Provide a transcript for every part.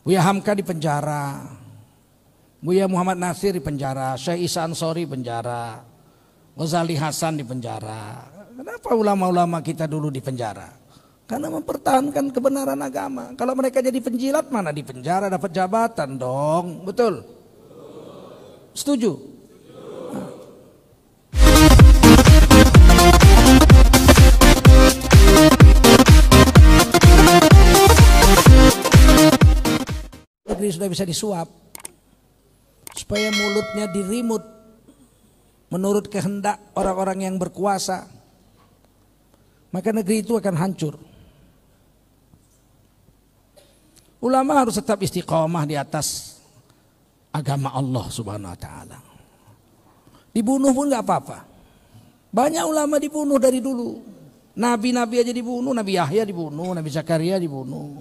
Buya Hamka di penjara, Buya Muhammad Nasir di penjara, Syekh Isa Ansori penjara, Ghazali Hasan di penjara. Kenapa ulama-ulama kita dulu di penjara? Karena mempertahankan kebenaran agama. Kalau mereka jadi penjilat, mana di penjara dapat jabatan dong, betul? Setuju? Negeri sudah bisa disuap supaya mulutnya dirimut menurut kehendak orang-orang yang berkuasa, maka negeri itu akan hancur. Ulama harus tetap istiqomah di atas agama Allah Subhanahu wa taala. Dibunuh pun enggak apa-apa. Banyak ulama dibunuh dari dulu. Nabi-nabi aja dibunuh, Nabi Yahya dibunuh, Nabi Zakaria dibunuh.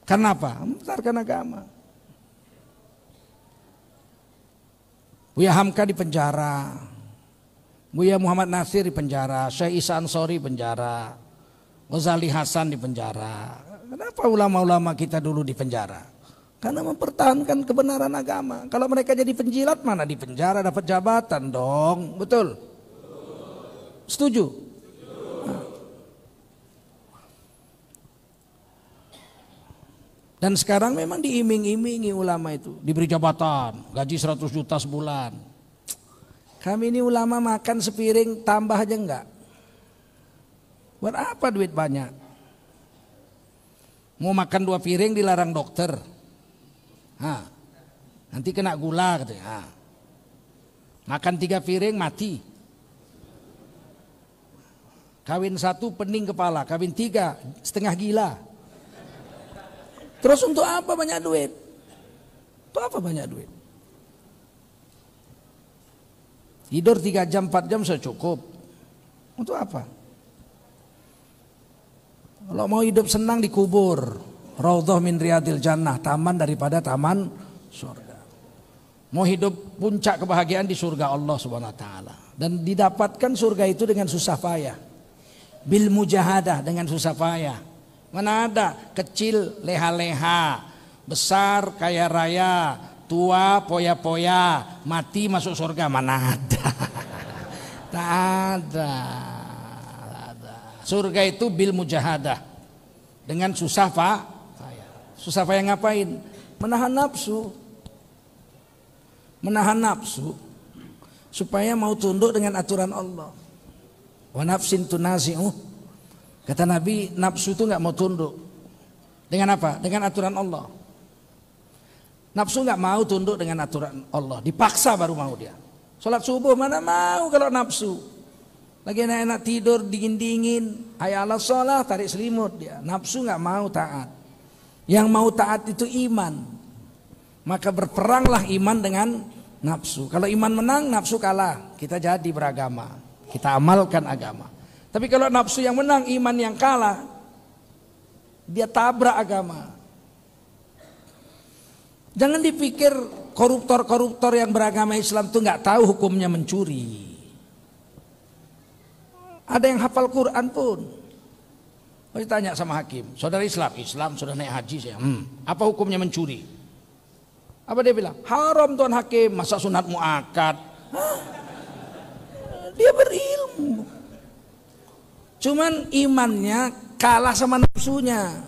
Karena apa? Membesarkan agama. Buya Hamka di penjara, Buya Muhammad Nasir di penjara, Syekh Isa Ansori penjara, Ghazali Hasan di penjara. Kenapa ulama-ulama kita dulu di penjara? Karena mempertahankan kebenaran agama. Kalau mereka jadi penjilat, mana di penjara dapat jabatan dong, betul? Setuju? Dan sekarang memang diiming-imingi ulama itu, diberi jabatan, gaji 100 juta sebulan. Kami ini ulama makan sepiring tambah aja enggak. Buat apa duit banyak? Mau makan 2 piring dilarang dokter. Nanti kena gula katanya. Makan 3 piring mati. Kawin 1 pening kepala, kawin 3 setengah gila. Terus untuk apa banyak duit? Untuk apa banyak duit? Tidur 3 jam 4 jam sudah cukup. Untuk apa? Kalau mau hidup senang dikubur, Raudhah min riyadil jannah, taman daripada taman surga. Mau hidup puncak kebahagiaan di surga Allah Subhanahu wa taala. Dan didapatkan surga itu dengan susah payah. Bil mujahadah, dengan susah payah. Mana ada kecil leha-leha, besar kaya raya, tua poya-poya, mati masuk surga, mana ada. Tak ada. Surga itu bil mujahadah, dengan susah payah. Susah payah ngapain? Menahan nafsu. Menahan nafsu supaya mau tunduk dengan aturan Allah. Wa nafsin tunazi'u. Kata Nabi, nafsu itu enggak mau tunduk. Dengan apa? Dengan aturan Allah. Nafsu enggak mau tunduk dengan aturan Allah, dipaksa baru mau dia. Salat subuh mana mau kalau nafsu. Lagi enak-enak tidur dingin-dingin, hayya 'alas shalah tarik selimut dia. Nafsu enggak mau taat. Yang mau taat itu iman. Maka berperanglah iman dengan nafsu. Kalau iman menang, nafsu kalah. Kita jadi beragama. Kita amalkan agama. Tapi kalau nafsu yang menang, iman yang kalah, dia tabrak agama. Jangan dipikir koruptor-koruptor yang beragama Islam itu nggak tahu hukumnya mencuri. Ada yang hafal Quran pun. Saya tanya sama hakim, saudara Islam sudah naik haji saya. Apa hukumnya mencuri? Apa dia bilang? Haram tuan hakim, masa sunat muakkad. Dia berilmu. Cuman imannya kalah sama nafsunya.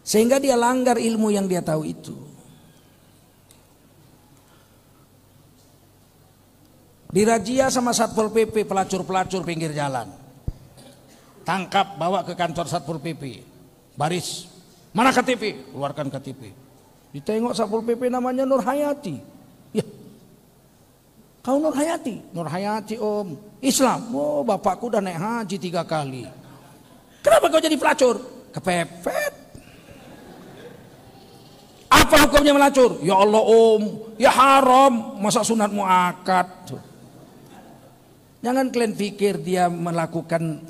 Sehingga dia langgar ilmu yang dia tahu itu. Dirazia sama Satpol PP pelacur-pelacur pinggir jalan. Tangkap, bawa ke kantor Satpol PP. Baris. Mana KTP? Keluarkan KTP. Ditengok Satpol PP namanya Nur Hayati. Ya. Kau Nur Hayati? Nur Hayati om. Islam. Oh bapakku udah naik haji 3 kali. Kenapa kau jadi pelacur? Kepepet. Apa hukumnya melacur? Ya Allah om. Ya haram. Masa sunat muakkad. Jangan kalian pikir dia melakukan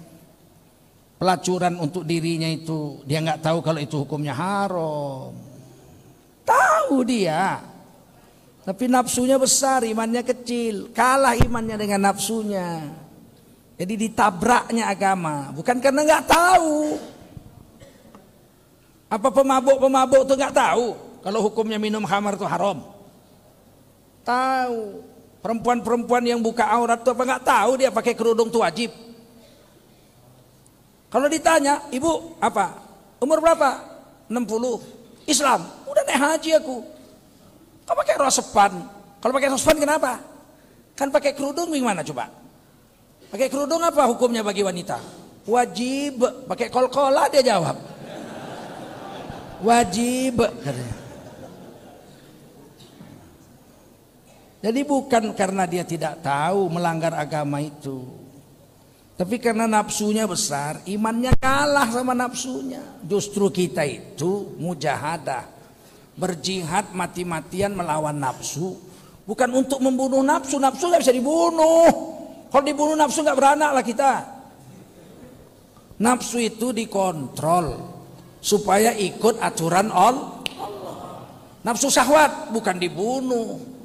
pelacuran untuk dirinya itu. Dia nggak tahu kalau itu hukumnya haram. Tahu dia. Tapi nafsunya besar, imannya kecil. Kalah imannya dengan nafsunya. Jadi ditabraknya agama. Bukan karena nggak tahu. Apa pemabuk-pemabuk tuh nggak tahu kalau hukumnya minum khamar itu haram? Tahu. Perempuan-perempuan yang buka aurat tuh apa nggak tahu dia pakai kerudung tuh wajib? Kalau ditanya, ibu apa? Umur berapa? 60. Islam. Udah naik haji aku. Kau pakai rosepan. Kalau pakai rosepan kenapa? Kan pakai kerudung gimana coba? Pakai kerudung apa hukumnya bagi wanita? Wajib. Pakai kol-kola dia jawab. Wajib katanya. Jadi bukan karena dia tidak tahu melanggar agama itu, tapi karena nafsunya besar, imannya kalah sama nafsunya. Justru kita itu mujahadah, berjihad mati-matian melawan nafsu, bukan untuk membunuh nafsu. Nafsu nggak bisa dibunuh. Kalau dibunuh nafsu nggak beranak lah kita. Nafsu itu dikontrol supaya ikut aturan Allah. Nafsu syahwat bukan dibunuh.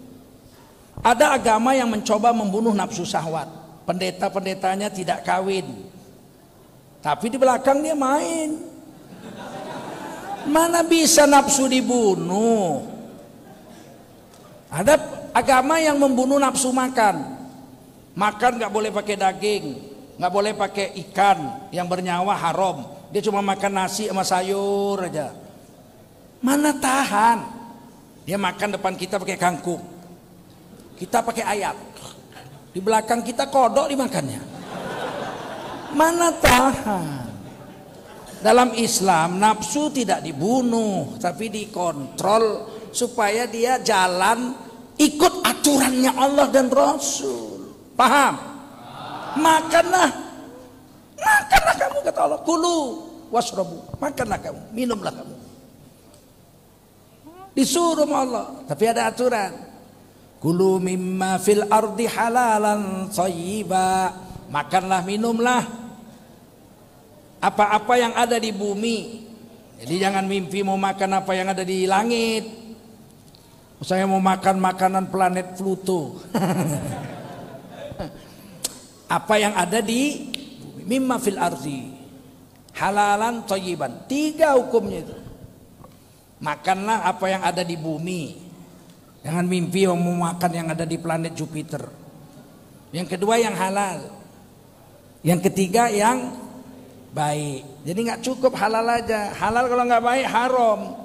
Ada agama yang mencoba membunuh nafsu syahwat. Pendeta-pendetanya tidak kawin, tapi di belakang dia main. Mana bisa nafsu dibunuh? Ada agama yang membunuh nafsu makan. Makan nggak boleh pakai daging, nggak boleh pakai ikan yang bernyawa, haram. Dia cuma makan nasi sama sayur aja. Mana tahan? Dia makan depan kita pakai kangkung, kita pakai ayam. Di belakang kita kodok dimakannya. Mana tahan? Dalam Islam nafsu tidak dibunuh, tapi dikontrol supaya dia jalan ikut aturannya Allah dan Rasul. Paham? Makanlah kamu kata Allah. Kulu wasrobu, makanlah kamu, minumlah kamu. Disuruh sama Allah, tapi ada aturan. Kulu mimma fil ardi halalan thayyiba. Makanlah, minumlah apa-apa yang ada di bumi. Jadi jangan mimpi mau makan apa yang ada di langit. Saya mau makan makanan planet Pluto. Apa yang ada di bumi. Mimma fil ardi halalan thayyiban. 3 hukumnya itu. Makanlah apa yang ada di bumi. Jangan mimpi mau makan yang ada di planet Jupiter. Yang kedua yang halal. Yang ketiga yang baik. Jadi nggak cukup halal aja. Halal kalau nggak baik haram.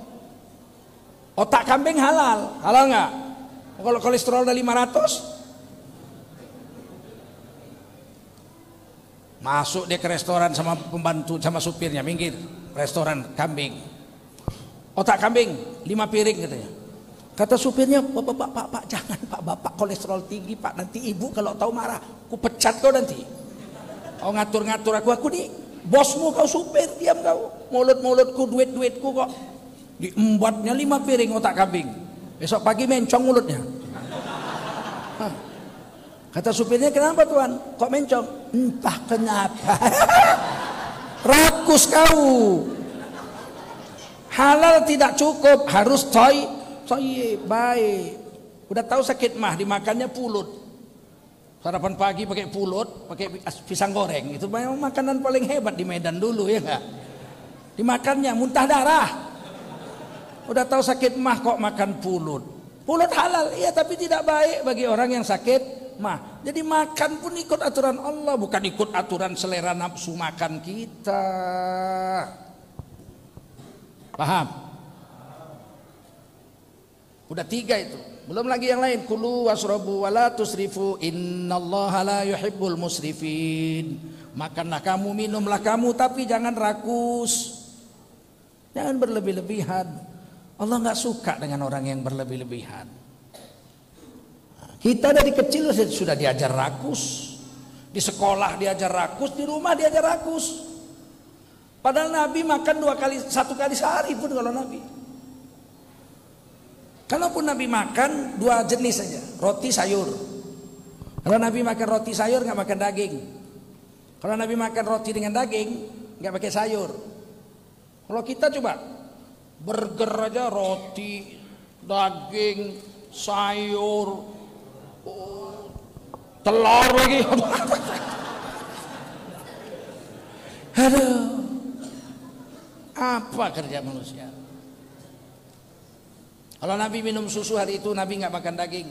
Otak kambing halal, halal nggak? Kalau kolesterol udah 500, masuk dia ke restoran sama pembantu sama supirnya, minggir, restoran kambing. Otak kambing 5 piring katanya. Kata supirnya, Pak, jangan Pak, Bapak kolesterol tinggi Pak, nanti ibu kalau tahu marah, aku pecat kau nanti. Kau ngatur-ngatur aku nih bosmu, kau supir, diam kau. Mulut-mulutku, duit-duitku kok. Diembatnya 5 piring otak kambing. Besok pagi mencong mulutnya. Kata supirnya, kenapa tuan? Kok mencong? Entah kenapa. Rakus kau. Halal tidak cukup, harus baik. Udah tahu sakit mah dimakannya pulut. Sarapan pagi pakai pulut, pakai pisang goreng. Itu memang makanan paling hebat di Medan dulu, ya enggak? Dimakannya muntah darah. Udah tahu sakit mah kok makan pulut. Pulut halal, iya, tapi tidak baik bagi orang yang sakit mah. Jadi makan pun ikut aturan Allah, bukan ikut aturan selera nafsu makan kita. Paham? Udah 3 itu. Belum lagi yang lain. Kulu wasrabu wala tusrifu innallaha la yuhibbul musrifin. Makanlah kamu, minumlah kamu, tapi jangan rakus. Jangan berlebih-lebihan. Allah nggak suka dengan orang yang berlebih-lebihan. Kita dari kecil sudah diajar rakus. Di sekolah diajar rakus, di rumah diajar rakus. Padahal Nabi makan 1 kali sehari pun kalau Nabi. Kalaupun Nabi makan 2 jenis saja, roti sayur. Kalau Nabi makan roti sayur nggak makan daging. Kalau Nabi makan roti dengan daging nggak pakai sayur. Kalau kita coba burger aja, roti, daging, sayur, telur lagi. Aduh. Apa kerja manusia? Kalau Nabi minum susu hari itu Nabi nggak makan daging.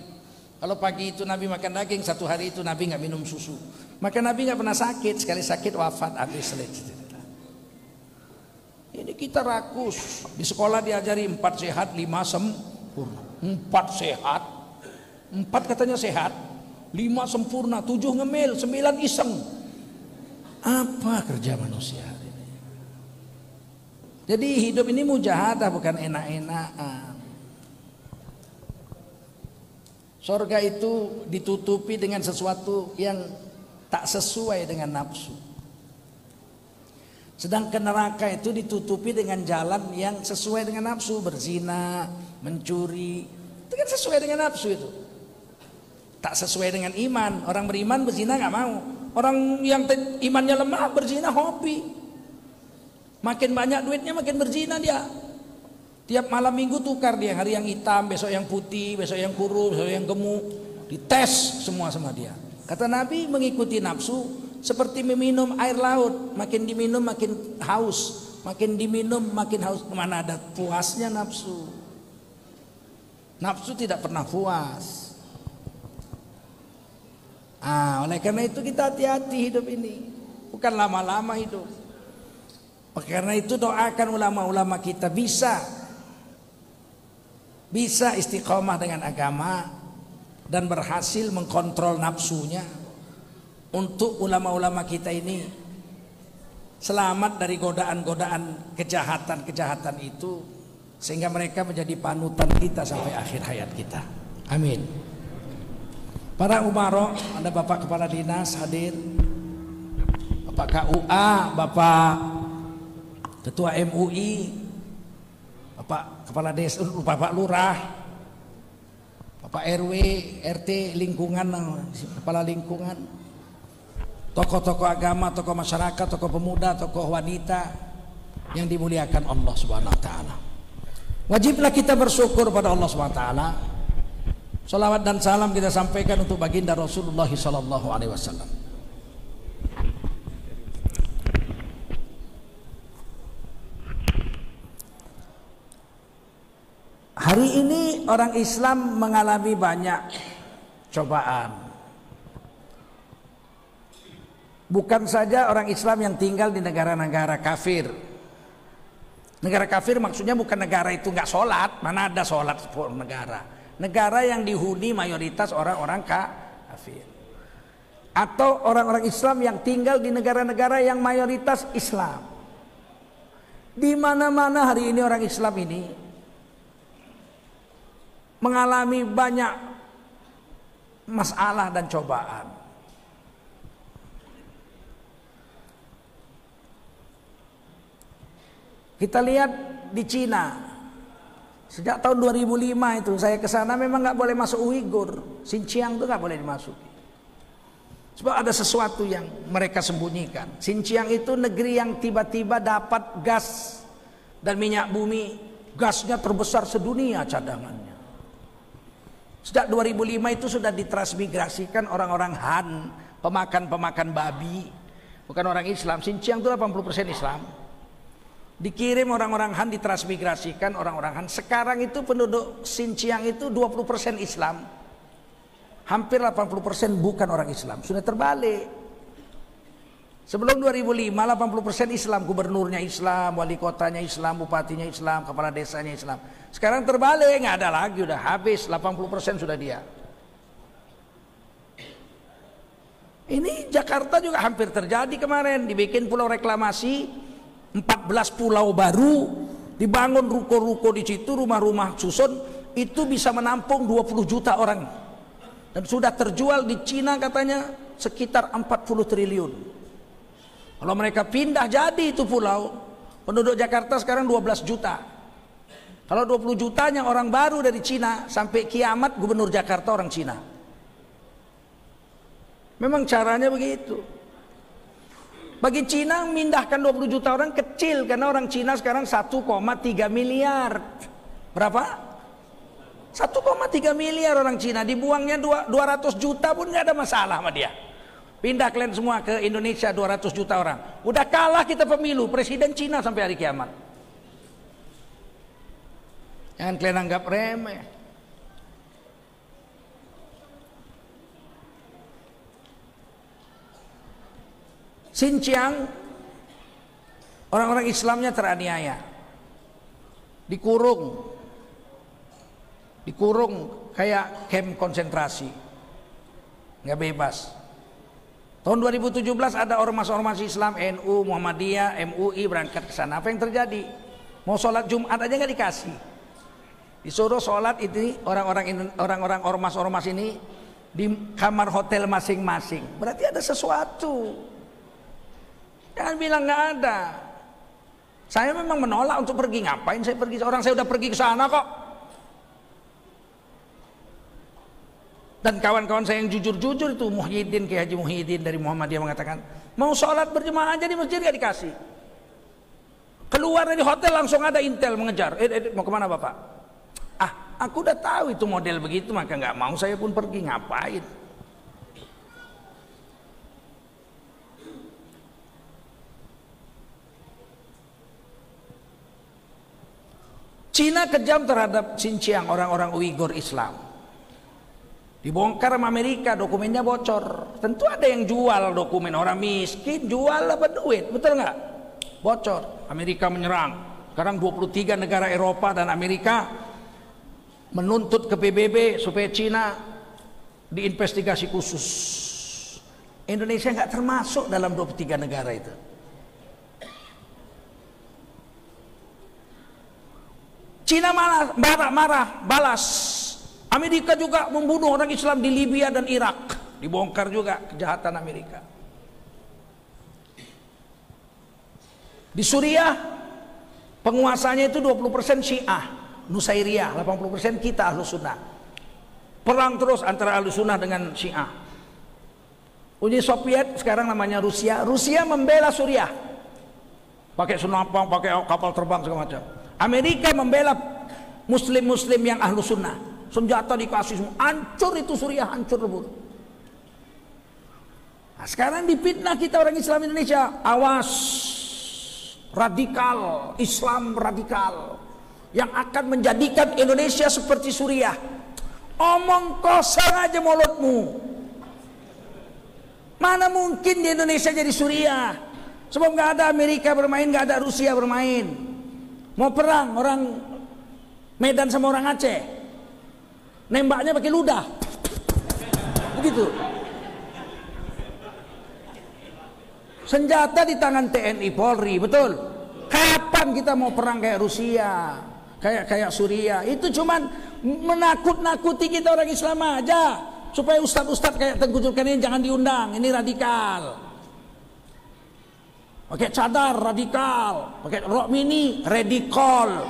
Kalau pagi itu Nabi makan daging, satu hari itu Nabi nggak minum susu. Maka Nabi nggak pernah sakit, sekali sakit wafat habis selesai. Ini kita rakus. Di sekolah diajari 4 sehat, 5 sempurna. 4 sehat, 4 katanya sehat, 5 sempurna, 7 ngemil, 9 iseng. Apa kerja manusia hari ini? Jadi hidup ini mujahadah, bukan enak-enakan. Surga itu ditutupi dengan sesuatu yang tak sesuai dengan nafsu. Sedangkan neraka itu ditutupi dengan jalan yang sesuai dengan nafsu, berzina, mencuri. Itu kan sesuai dengan nafsu itu. Tak sesuai dengan iman. Orang beriman berzina nggak mau. Orang yang imannya lemah berzina hobi. Makin banyak duitnya makin berzina dia. Tiap malam minggu tukar dia, hari yang hitam, besok yang putih, besok yang kurus, besok yang gemuk. Dites semua sama dia. Kata Nabi, mengikuti nafsu seperti meminum air laut. Makin diminum makin haus, makin diminum makin haus. Mana ada puasnya nafsu? Nafsu tidak pernah puas. Oleh karena itu kita hati-hati hidup ini. Bukan lama-lama hidup. Karena itu doakan ulama-ulama kita bisa istiqomah dengan agama dan berhasil mengkontrol nafsunya, untuk ulama-ulama kita ini selamat dari godaan-godaan kejahatan-kejahatan itu, sehingga mereka menjadi panutan kita sampai akhir hayat kita. Amin. Para umaro, ada Bapak Kepala Dinas hadir, Bapak KUA, Bapak Ketua MUI, Bapak Kepala Desa, Bapak Lurah, Bapak RW, RT, lingkungan, Kepala lingkungan, tokoh-tokoh agama, tokoh masyarakat, tokoh pemuda, tokoh wanita yang dimuliakan Allah Subhanahu wa taala. Wajiblah kita bersyukur pada Allah Subhanahu wa taala. Salawat dan salam kita sampaikan untuk baginda Rasulullah sallallahu alaihi wasallam. Hari ini orang Islam mengalami banyak cobaan. Bukan saja orang Islam yang tinggal di negara-negara kafir. Negara kafir maksudnya bukan negara itu nggak sholat, mana ada sholat negara. Negara yang dihuni mayoritas orang-orang kafir. Atau orang-orang Islam yang tinggal di negara-negara yang mayoritas Islam. Di mana-mana hari ini orang Islam ini mengalami banyak masalah dan cobaan. Kita lihat di Cina, sejak tahun 2005 itu saya ke sana memang nggak boleh masuk Uighur, Xinjiang itu nggak boleh dimasuki. Sebab ada sesuatu yang mereka sembunyikan. Xinjiang itu negeri yang tiba-tiba dapat gas dan minyak bumi, gasnya terbesar sedunia cadangannya. Sejak 2005 itu sudah ditransmigrasikan orang-orang Han, pemakan babi, bukan orang Islam. Xinjiang itu 80% Islam. Dikirim orang-orang Han, ditransmigrasikan orang-orang Han. Sekarang itu penduduk Xinjiang itu 20% Islam. Hampir 80% bukan orang Islam. Sudah terbalik. Sebelum 2005 80% Islam, gubernurnya Islam, wali kotanya Islam, bupatinya Islam, kepala desanya Islam. Sekarang terbalik, nggak ada lagi, udah habis 80% sudah dia. Ini Jakarta juga hampir terjadi kemarin, dibikin pulau reklamasi, 14 pulau baru, dibangun ruko-ruko di situ, rumah-rumah susun, itu bisa menampung 20 juta orang. Dan sudah terjual di Cina katanya sekitar 40 triliun. Kalau mereka pindah jadi itu pulau, penduduk Jakarta sekarang 12 juta. Kalau 20 jutanya orang baru dari Cina, sampai kiamat gubernur Jakarta orang Cina. Memang caranya begitu. Bagi Cina memindahkan 20 juta orang kecil, karena orang Cina sekarang 1,3 miliar. Berapa? 1,3 miliar orang Cina, dibuangnya 200 juta pun nggak ada masalah sama dia. Pindah kalian semua ke Indonesia 200 juta orang. Udah kalah kita pemilu, presiden Cina sampai hari kiamat. Jangan kalian anggap remeh. Xinjiang, orang-orang Islamnya teraniaya, dikurung kayak kamp konsentrasi, nggak bebas. Tahun 2017 ada ormas-ormas Islam, NU, Muhammadiyah, MUI berangkat ke sana. Apa yang terjadi? Mau sholat Jumat aja nggak dikasih. Disuruh sholat ini orang-orang ormas-ormas ini di kamar hotel masing-masing. Berarti ada sesuatu. Jangan bilang nggak ada. Saya memang menolak untuk pergi. Ngapain saya pergi? Orang saya udah pergi ke sana kok. Dan kawan-kawan saya yang jujur-jujur itu, Muhyiddin, Kiai Haji Muhyiddin dari Muhammadiyah mengatakan, mau sholat berjemaah aja di masjid gak dikasih. Keluar dari hotel langsung ada intel mengejar. Mau kemana Bapak? Aku udah tahu itu model begitu, maka nggak mau saya pun pergi. Ngapain? Cina kejam terhadap Xinjiang, orang-orang Uighur Islam. Dibongkar sama Amerika, dokumennya bocor. Tentu ada yang jual dokumen, orang miskin jual apa duit, betul nggak? Bocor. Amerika menyerang. Sekarang 23 negara Eropa dan Amerika menuntut ke PBB supaya Cina diinvestigasi khusus. Indonesia nggak termasuk dalam 23 negara itu. Cina marah, balas. Amerika juga membunuh orang Islam di Libya dan Irak. Dibongkar juga kejahatan Amerika. Di Suriah penguasanya itu 20% Syiah, Nusairiyah, 80% kita Ahlus Sunnah. Perang terus antara Ahlus Sunnah dengan Syiah. Uni Soviet sekarang namanya Rusia. Rusia membela Suriah. Pakai senapang, pakai kapal terbang segala macam. Amerika membela muslim-muslim yang Ahlus Sunnah. Senjata dikasih semua, hancur itu Suriah, hancur lebur. Nah, sekarang dipitnah kita orang Islam Indonesia, awas radikal, Islam radikal yang akan menjadikan Indonesia seperti Suriah. Omong kosong aja mulutmu. Mana mungkin di Indonesia jadi Suriah? Sebab nggak ada Amerika bermain, nggak ada Rusia bermain. Mau perang orang Medan sama orang Aceh, nembaknya pakai ludah, begitu. Senjata di tangan TNI Polri, betul. Kapan kita mau perang kayak Rusia, kayak Suriah? Itu cuman menakut-nakuti kita orang Islam aja, supaya ustadz-ustadz kayak Tengku Zulkarnain jangan diundang. Ini radikal. Pakai cadar radikal, pakai rok mini radikal.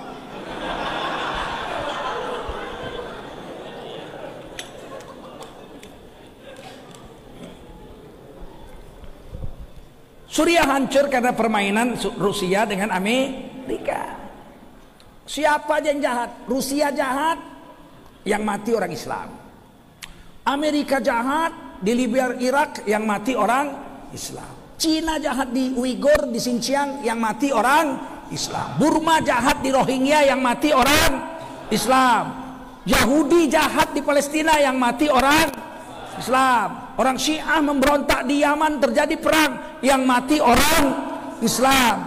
Suriah hancur karena permainan Rusia dengan Amerika. Siapa aja yang jahat? Rusia jahat, yang mati orang Islam. Amerika jahat, di Libya, Irak, yang mati orang Islam. Cina jahat di Uighur, di Xinjiang, yang mati orang Islam. Burma jahat di Rohingya, yang mati orang Islam. Yahudi jahat di Palestina, yang mati orang Islam. Orang Syiah memberontak di Yaman, terjadi perang, yang mati orang Islam.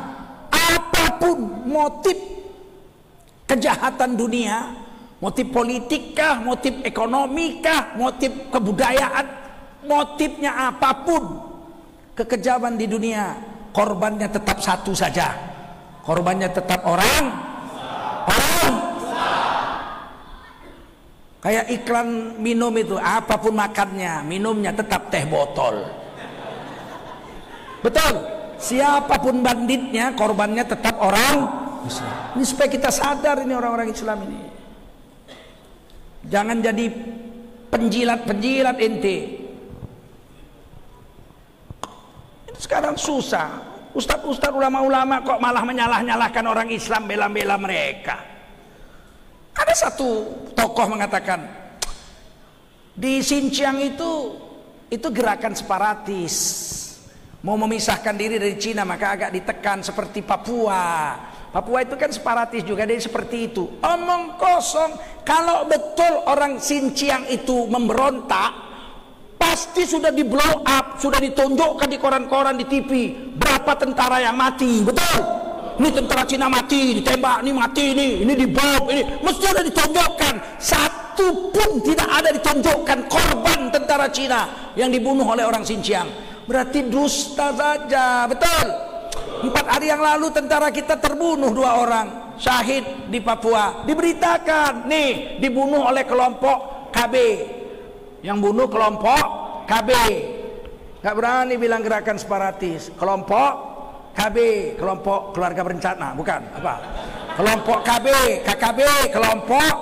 Apapun motif kejahatan dunia, motif politikkah, motif ekonomikah, motif kebudayaan, motifnya apapun, kekejaman di dunia, korbannya tetap satu saja. Korbannya tetap orang. Kayak iklan minum itu, apapun makannya, minumnya tetap teh botol. Betul. Siapapun banditnya, korbannya tetap orang Islam. Ini supaya kita sadar, ini orang-orang Islam ini. Jangan jadi penjilat-penjilat inti. Sekarang susah. Ustadz-ustadz, ulama-ulama kok malah menyalah-nyalahkan orang Islam, bela-bela mereka. Ada satu tokoh mengatakan, di Xinjiang itu gerakan separatis, mau memisahkan diri dari Cina, maka agak ditekan seperti Papua. Papua itu kan separatis juga, jadi seperti itu. Omong kosong. Kalau betul orang Xinjiang itu memberontak, pasti sudah di blow up, sudah ditunjukkan di koran-koran, di TV. Berapa tentara yang mati, betul? Ini tentara Cina mati, ditembak, ini mati, ini dibom, ini. Mesti ada ditunjukkan. Satu pun tidak ada ditunjukkan korban tentara Cina yang dibunuh oleh orang Xinjiang. Berarti dusta saja, betul? 4 hari yang lalu tentara kita terbunuh 2 orang syahid di Papua, diberitakan nih dibunuh oleh kelompok KB, yang bunuh kelompok KB. Gak berani bilang gerakan separatis, kelompok KB, kelompok keluarga berencana, bukan apa, kelompok KB, KKB, kelompok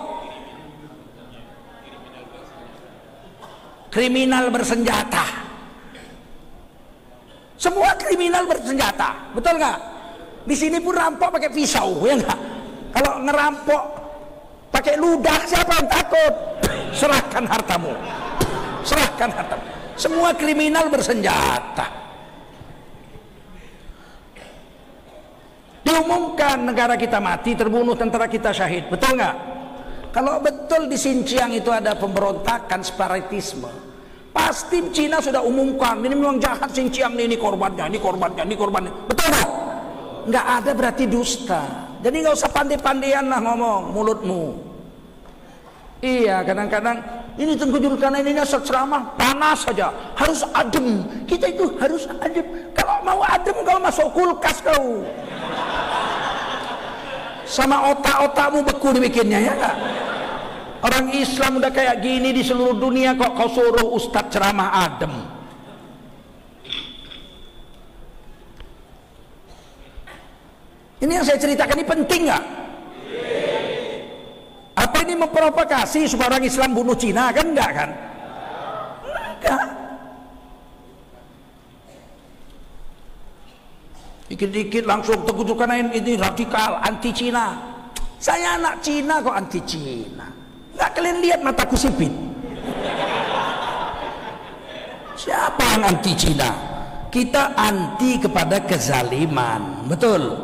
kriminal bersenjata. Semua kriminal bersenjata, betul nggak? Di sini pun rampok pakai pisau, ya nggak? Kalau ngerampok pakai ludah, siapa yang takut? Serahkan hartamu, serahkan hartamu. Semua kriminal bersenjata. Diumumkan negara kita mati, terbunuh tentara kita syahid, betul nggak? Kalau betul di Xinjiang itu ada pemberontakan separatisme, pasti Cina sudah umumkan, ini memang jahat Xinjiang, ini korbannya, ini korbannya, ini korbannya. Betul nggak? Nggak ada berarti dusta. Jadi nggak usah pandai-pandaian lah ngomong mulutmu. Iya, kadang-kadang ini Tengku Julkarnain ini ceramah panas saja, harus adem. Kita itu harus adem. Kalau mau adem kau masuk kulkas kau. Sama otak-otakmu beku dibikinnya, ya nggak? Orang Islam udah kayak gini di seluruh dunia, kok kau suruh ustadz ceramah adem? Ini yang saya ceritakan ini penting nggak? Apa ini memprovokasi supaya orang Islam bunuh Cina? Kan enggak kan? Enggak. Dikit-dikit langsung Tengku Julkarnain ini radikal, anti Cina. Saya anak Cina kok anti Cina? Nggak kalian lihat mataku sipit? Siapa yang anti Cina? Kita anti kepada kezaliman, betul?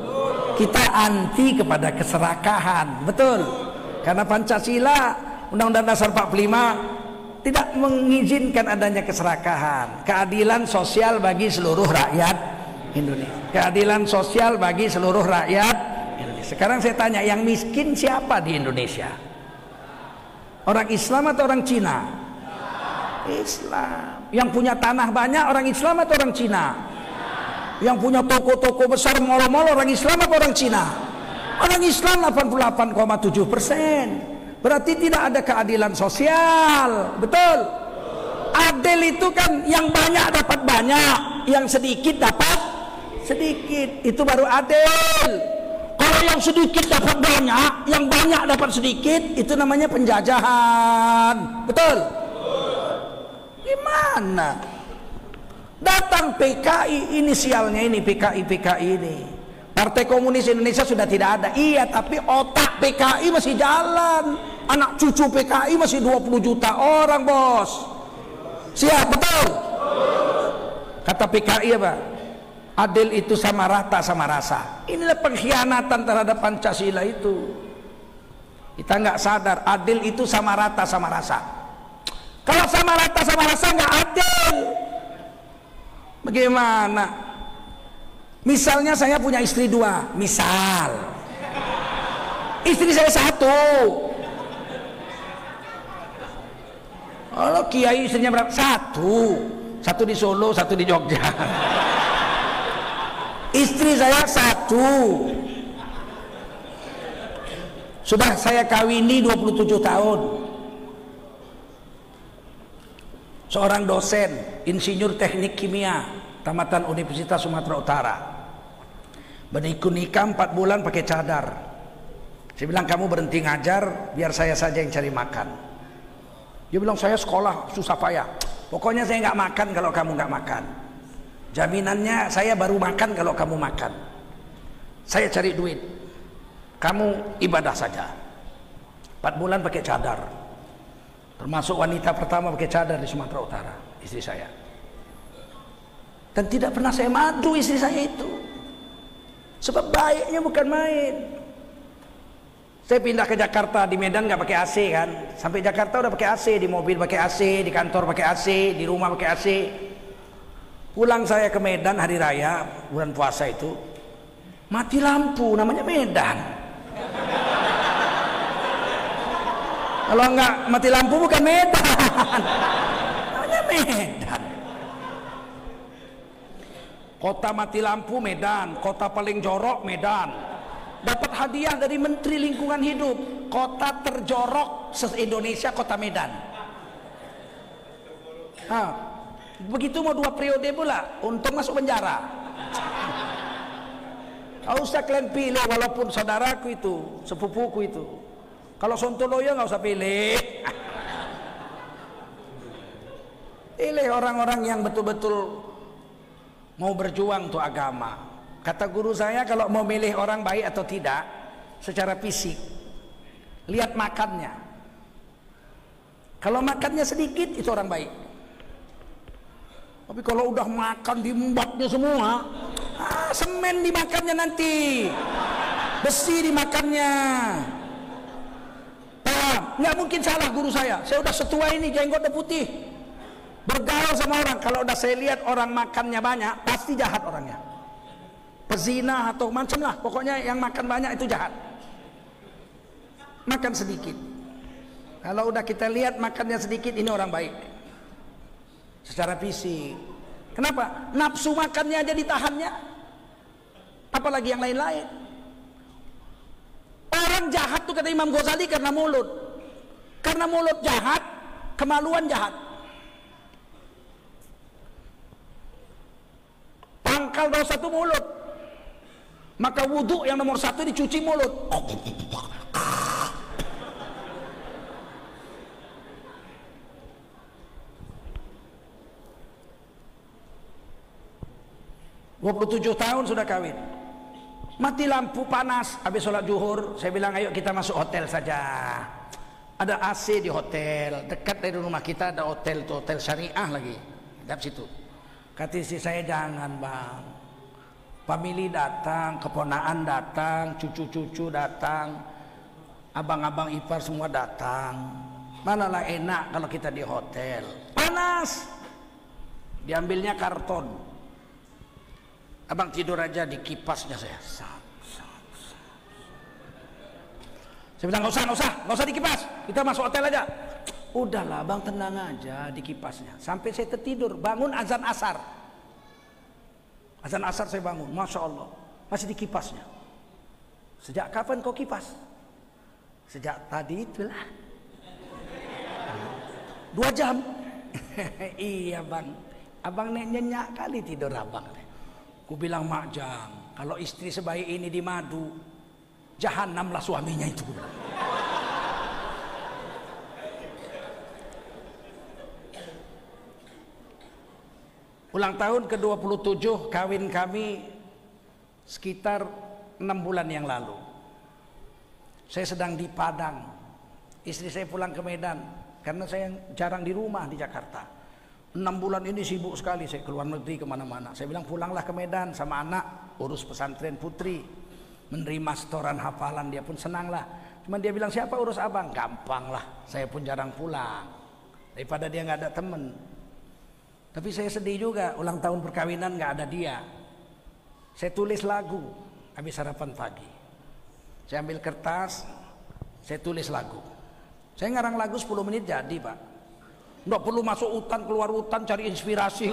Kita anti kepada keserakahan, betul? Karena Pancasila, Undang-Undang Dasar 45 tidak mengizinkan adanya keserakahan. Keadilan sosial bagi seluruh rakyat Indonesia. Keadilan sosial bagi seluruh rakyat Indonesia. Sekarang saya tanya, yang miskin siapa di Indonesia? Orang Islam atau orang Cina? Islam. Yang punya tanah banyak orang Islam atau orang Cina? Yang punya toko-toko besar, mall-mall orang Islam atau orang Cina? Orang Islam 88,7%. Berarti tidak ada keadilan sosial, betul? Adil itu kan yang banyak dapat banyak, yang sedikit dapat sedikit, itu baru adil. Kalau yang sedikit dapat banyak, yang banyak dapat sedikit, itu namanya penjajahan, betul? Gimana? Datang PKI, inisialnya ini PKI ini, Partai Komunis Indonesia sudah tidak ada. Iya, tapi otak PKI masih jalan. Anak cucu PKI masih 20 juta orang, bos. Siap, betul? Kata PKI apa? Adil itu sama rata sama rasa. Inilah pengkhianatan terhadap Pancasila itu. Kita nggak sadar adil itu sama rata sama rasa. Kalau sama rata sama rasa nggak adil. Bagaimana? Misalnya saya punya istri 2, misal. Istri saya 1. Kalau kiai istrinya berapa? 1 di Solo, 1 di Jogja. Istri saya 1. Sudah saya kawini 27 tahun. Seorang dosen, insinyur teknik kimia, tamatan Universitas Sumatera Utara. Benikun nikah 4 bulan pakai cadar. Saya bilang, kamu berhenti ngajar, biar saya saja yang cari makan. Dia bilang, saya sekolah susah payah. Pokoknya saya nggak makan kalau kamu nggak makan. Jaminannya saya baru makan kalau kamu makan. Saya cari duit, kamu ibadah saja. 4 bulan pakai cadar. Termasuk wanita pertama pakai cadar di Sumatera Utara, istri saya. Dan tidak pernah saya madu istri saya itu. Sebab baiknya bukan main. Saya pindah ke Jakarta, di Medan nggak pakai AC kan. Sampai Jakarta udah pakai AC, di mobil pakai AC, di kantor pakai AC, di rumah pakai AC. Pulang saya ke Medan hari raya, bulan puasa itu, mati lampu, namanya Medan. Kalau nggak mati lampu bukan Medan, namanya Medan. Kota mati lampu Medan, kota paling jorok Medan. Dapat hadiah dari Menteri Lingkungan Hidup, kota terjorok se-Indonesia kota Medan. Begitu mau 2 periode pula, untung masuk penjara. Gak usah kalian pilih, walaupun saudaraku itu, sepupuku itu. Kalau Sontoloyo nggak usah pilih. Pilih orang-orang yang betul-betul mau berjuang untuk agama. Kata guru saya, kalau mau milih orang baik atau tidak secara fisik, lihat makannya. Kalau makannya sedikit, itu orang baik. Tapi kalau udah makan diembatnya semua, semen dimakannya nanti, besi dimakannya. Paham? Nggak mungkin salah guru saya. Saya udah setua ini, jenggot udah putih. Bergaul sama orang, kalau udah saya lihat orang makannya banyak, pasti jahat orangnya. Pezina atau macam lah, pokoknya yang makan banyak itu jahat. Makan sedikit. Kalau udah kita lihat makannya sedikit, ini orang baik secara fisik. Kenapa? Nafsu makannya aja ditahannya, apalagi yang lain-lain. Orang jahat tuh kata Imam Ghazali karena mulut. Karena mulut jahat, kemaluan jahat. Pangkal dosa itu mulut. Maka wudhu yang nomor 1 dicuci mulut. ...27 tahun sudah kawin. Mati lampu panas, habis sholat zuhur, saya bilang ayo kita masuk hotel saja. Ada AC di hotel, dekat dari rumah kita ada hotel tuh, hotel syariah lagi, dekat situ. Kata istri saya, jangan bang, family datang, keponaan datang, cucu-cucu datang, abang-abang ipar semua datang. Manalah enak kalau kita di hotel, panas. Diambilnya karton. Abang tidur aja di kipasnya saya. Saya bilang nggak usah di kipas. Kita masuk hotel aja. Udahlah bang, tenang aja di kipasnya. Sampai saya tertidur, bangun azan asar. Azan asar saya bangun, masya Allah, masih di kipasnya. Sejak kapan kau kipas? Sejak tadi itulah. 2 jam. Iya bang, abang nyenyak kali tidur abang. Ku bilang makjang, kalau istri sebaik ini di madu, jahanamlah suaminya itu. Ulang tahun ke-27 kawin kami sekitar 6 bulan yang lalu. Saya sedang di Padang, istri saya pulang ke Medan karena saya jarang di rumah di Jakarta. 6 bulan ini sibuk sekali, saya keluar negeri kemana-mana. Saya bilang pulanglah ke Medan sama anak, urus pesantren putri, menerima setoran hafalan, dia pun senang lah. Cuman dia bilang, siapa urus abang? Gampang lah, saya pun jarang pulang, daripada dia nggak ada temen. Tapi saya sedih juga, ulang tahun perkawinan nggak ada dia. Saya tulis lagu habis sarapan pagi. Saya ambil kertas, saya tulis lagu. Saya ngarang lagu 10 menit jadi pak. Nggak perlu masuk hutan, keluar hutan cari inspirasi.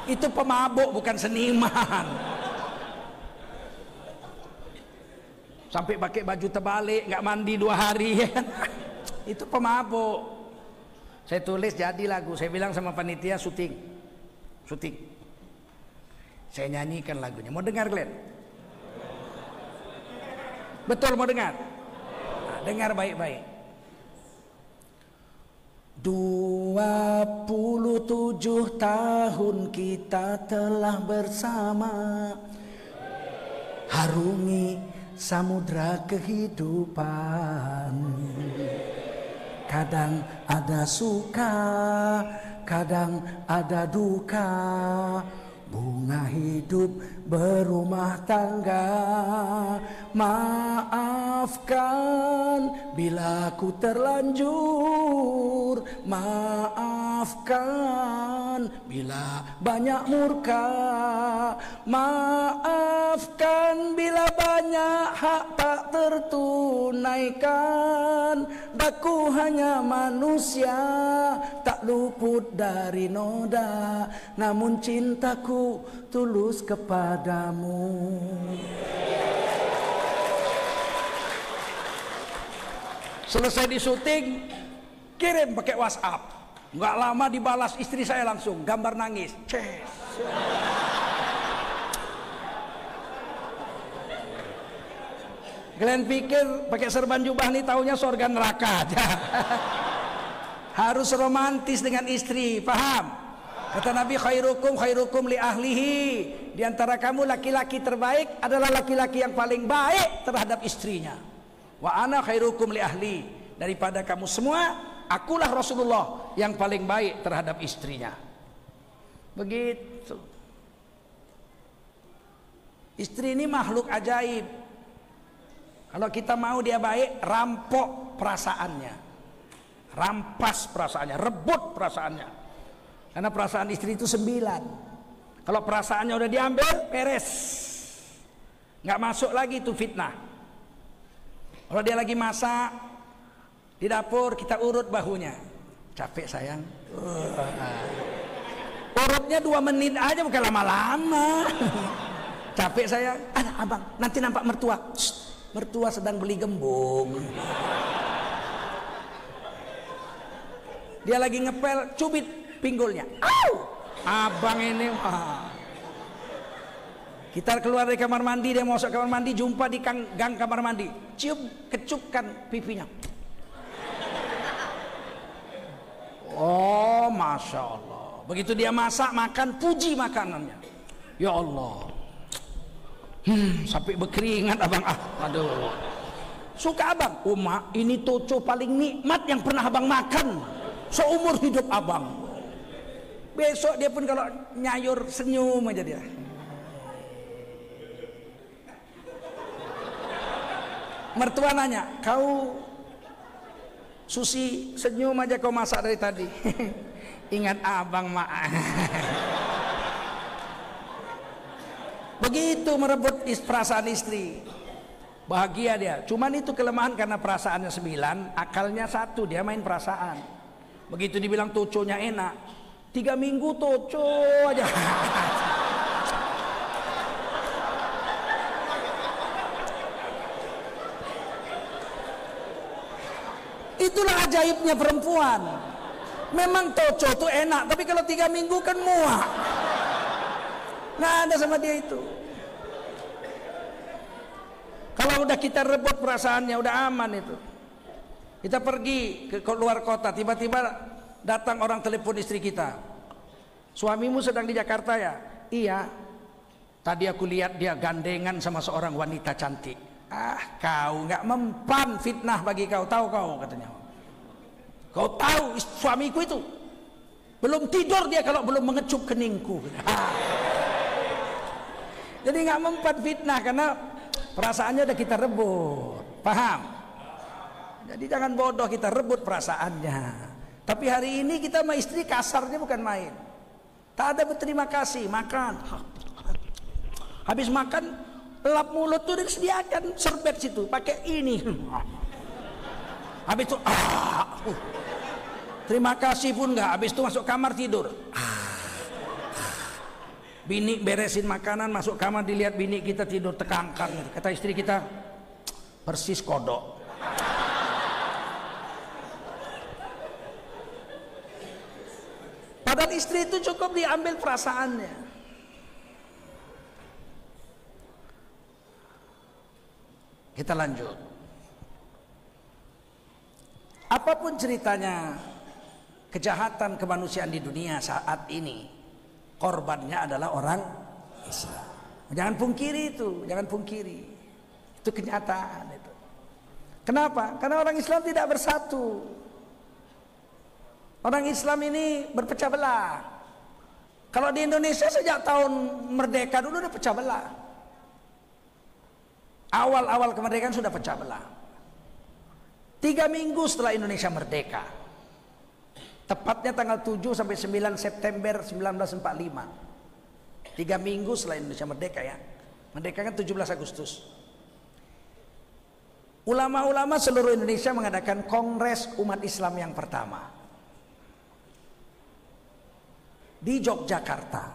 Itu pemabuk bukan seniman. Sampai pakai baju terbalik, nggak mandi 2 hari. Itu pemabuk. Saya tulis jadi lagu. Saya bilang sama panitia syuting. Saya nyanyikan lagunya. Mau dengar Glenn? Betul mau dengar? Nah, dengar baik-baik. 27 tahun kita telah bersama, harungi samudra kehidupan. Kadang ada suka, kadang ada duka, bunga hidup berumah tangga. Maafkan bila ku terlanjur, maafkan bila banyak murka, maafkan bila banyak hak tak tertunaikan. Aku hanya manusia, tak luput dari noda, namun cintaku tulus kepadamu. Selesai di syuting, kirim pakai WhatsApp. Nggak lama dibalas istri saya langsung gambar nangis. Ces. Kalian pikir pakai serban jubah nih taunya surga neraka aja. Harus romantis dengan istri, paham? Kata Nabi, khairukum khairukum li ahlihi. Di antara kamu laki-laki terbaik adalah laki-laki yang paling baik terhadap istrinya. Wa ana khairukum li ahli. Daripada kamu semua, akulah Rasulullah yang paling baik terhadap istrinya. Begitu. Istri ini makhluk ajaib. Kalau kita mau dia baik, rampok perasaannya, rampas perasaannya, rebut perasaannya. Karena perasaan istri itu 9. Kalau perasaannya udah diambil, beres, nggak masuk lagi itu fitnah. Kalau dia lagi masak di dapur, kita urut bahunya. Capek sayang. Urutnya 2 menit aja, bukan lama-lama. Capek sayang. Ada abang, nanti nampak mertua. Shh, mertua sedang beli gembung. Dia lagi ngepel, cubit pinggulnya. Au! Abang ini kita keluar dari kamar mandi, dia mau masuk kamar mandi, jumpa di gang kamar mandi, cium, kecupkan pipinya. Oh, Masya Allah. Begitu dia masak, makan, puji makanannya. Ya Allah, sampai berkeringat abang. Aduh, suka abang. Mak, ini toco paling nikmat yang pernah abang makan seumur hidup abang. Besok dia pun kalau nyayur senyum aja dia. Mertua nanya, kau Susi senyum aja kau masak dari tadi. Ingat abang mak. Begitu merebut perasaan istri. Bahagia dia. Cuman itu kelemahan karena perasaannya 9, akalnya 1, dia main perasaan. Begitu dibilang toconya enak, 3 minggu toco aja. Itulah ajaibnya perempuan. Memang toco tuh enak, tapi kalau 3 minggu kan muak. Nggak ada sama dia itu. Kalau udah kita rebut perasaannya, udah aman itu. Kita pergi ke luar kota, tiba-tiba datang orang telepon istri kita. Suamimu sedang di Jakarta ya? Iya. Tadi aku lihat dia gandengan sama seorang wanita cantik. Ah, kau nggak mempan, fitnah bagi kau, tahu kau, katanya. Kau tahu suamiku itu belum tidur dia kalau belum mengecup keningku. Jadi nggak mempan, fitnah, karena perasaannya udah kita rebut, paham? Jadi jangan bodoh kita rebut perasaannya. Tapi hari ini kita sama istri kasarnya bukan main. Tak ada berterima kasih, makan. Habis makan, lap mulut tuh disediakan serbet situ, pakai ini. Habis itu terima kasih pun nggak. Habis itu masuk kamar tidur. Bini beresin makanan, masuk kamar dilihat bini kita tidur tekangkang. Kata istri kita, persis kodok. Padahal istri itu cukup diambil perasaannya. Kita lanjut. Apapun ceritanya, kejahatan kemanusiaan di dunia saat ini, korbannya adalah orang Islam. Jangan pungkiri itu, jangan pungkiri. Itu kenyataan itu. Kenapa? Karena orang Islam tidak bersatu. Orang Islam ini berpecah belah. Kalau di Indonesia sejak tahun merdeka dulu udah pecah belah. Awal-awal kemerdekaan sudah pecah belah. 3 minggu setelah Indonesia merdeka, tepatnya tanggal 7 sampai 9 September 1945. 3 minggu setelah Indonesia merdeka ya. Merdeka kan 17 Agustus. Ulama-ulama seluruh Indonesia mengadakan Kongres Umat Islam yang pertama di Yogyakarta.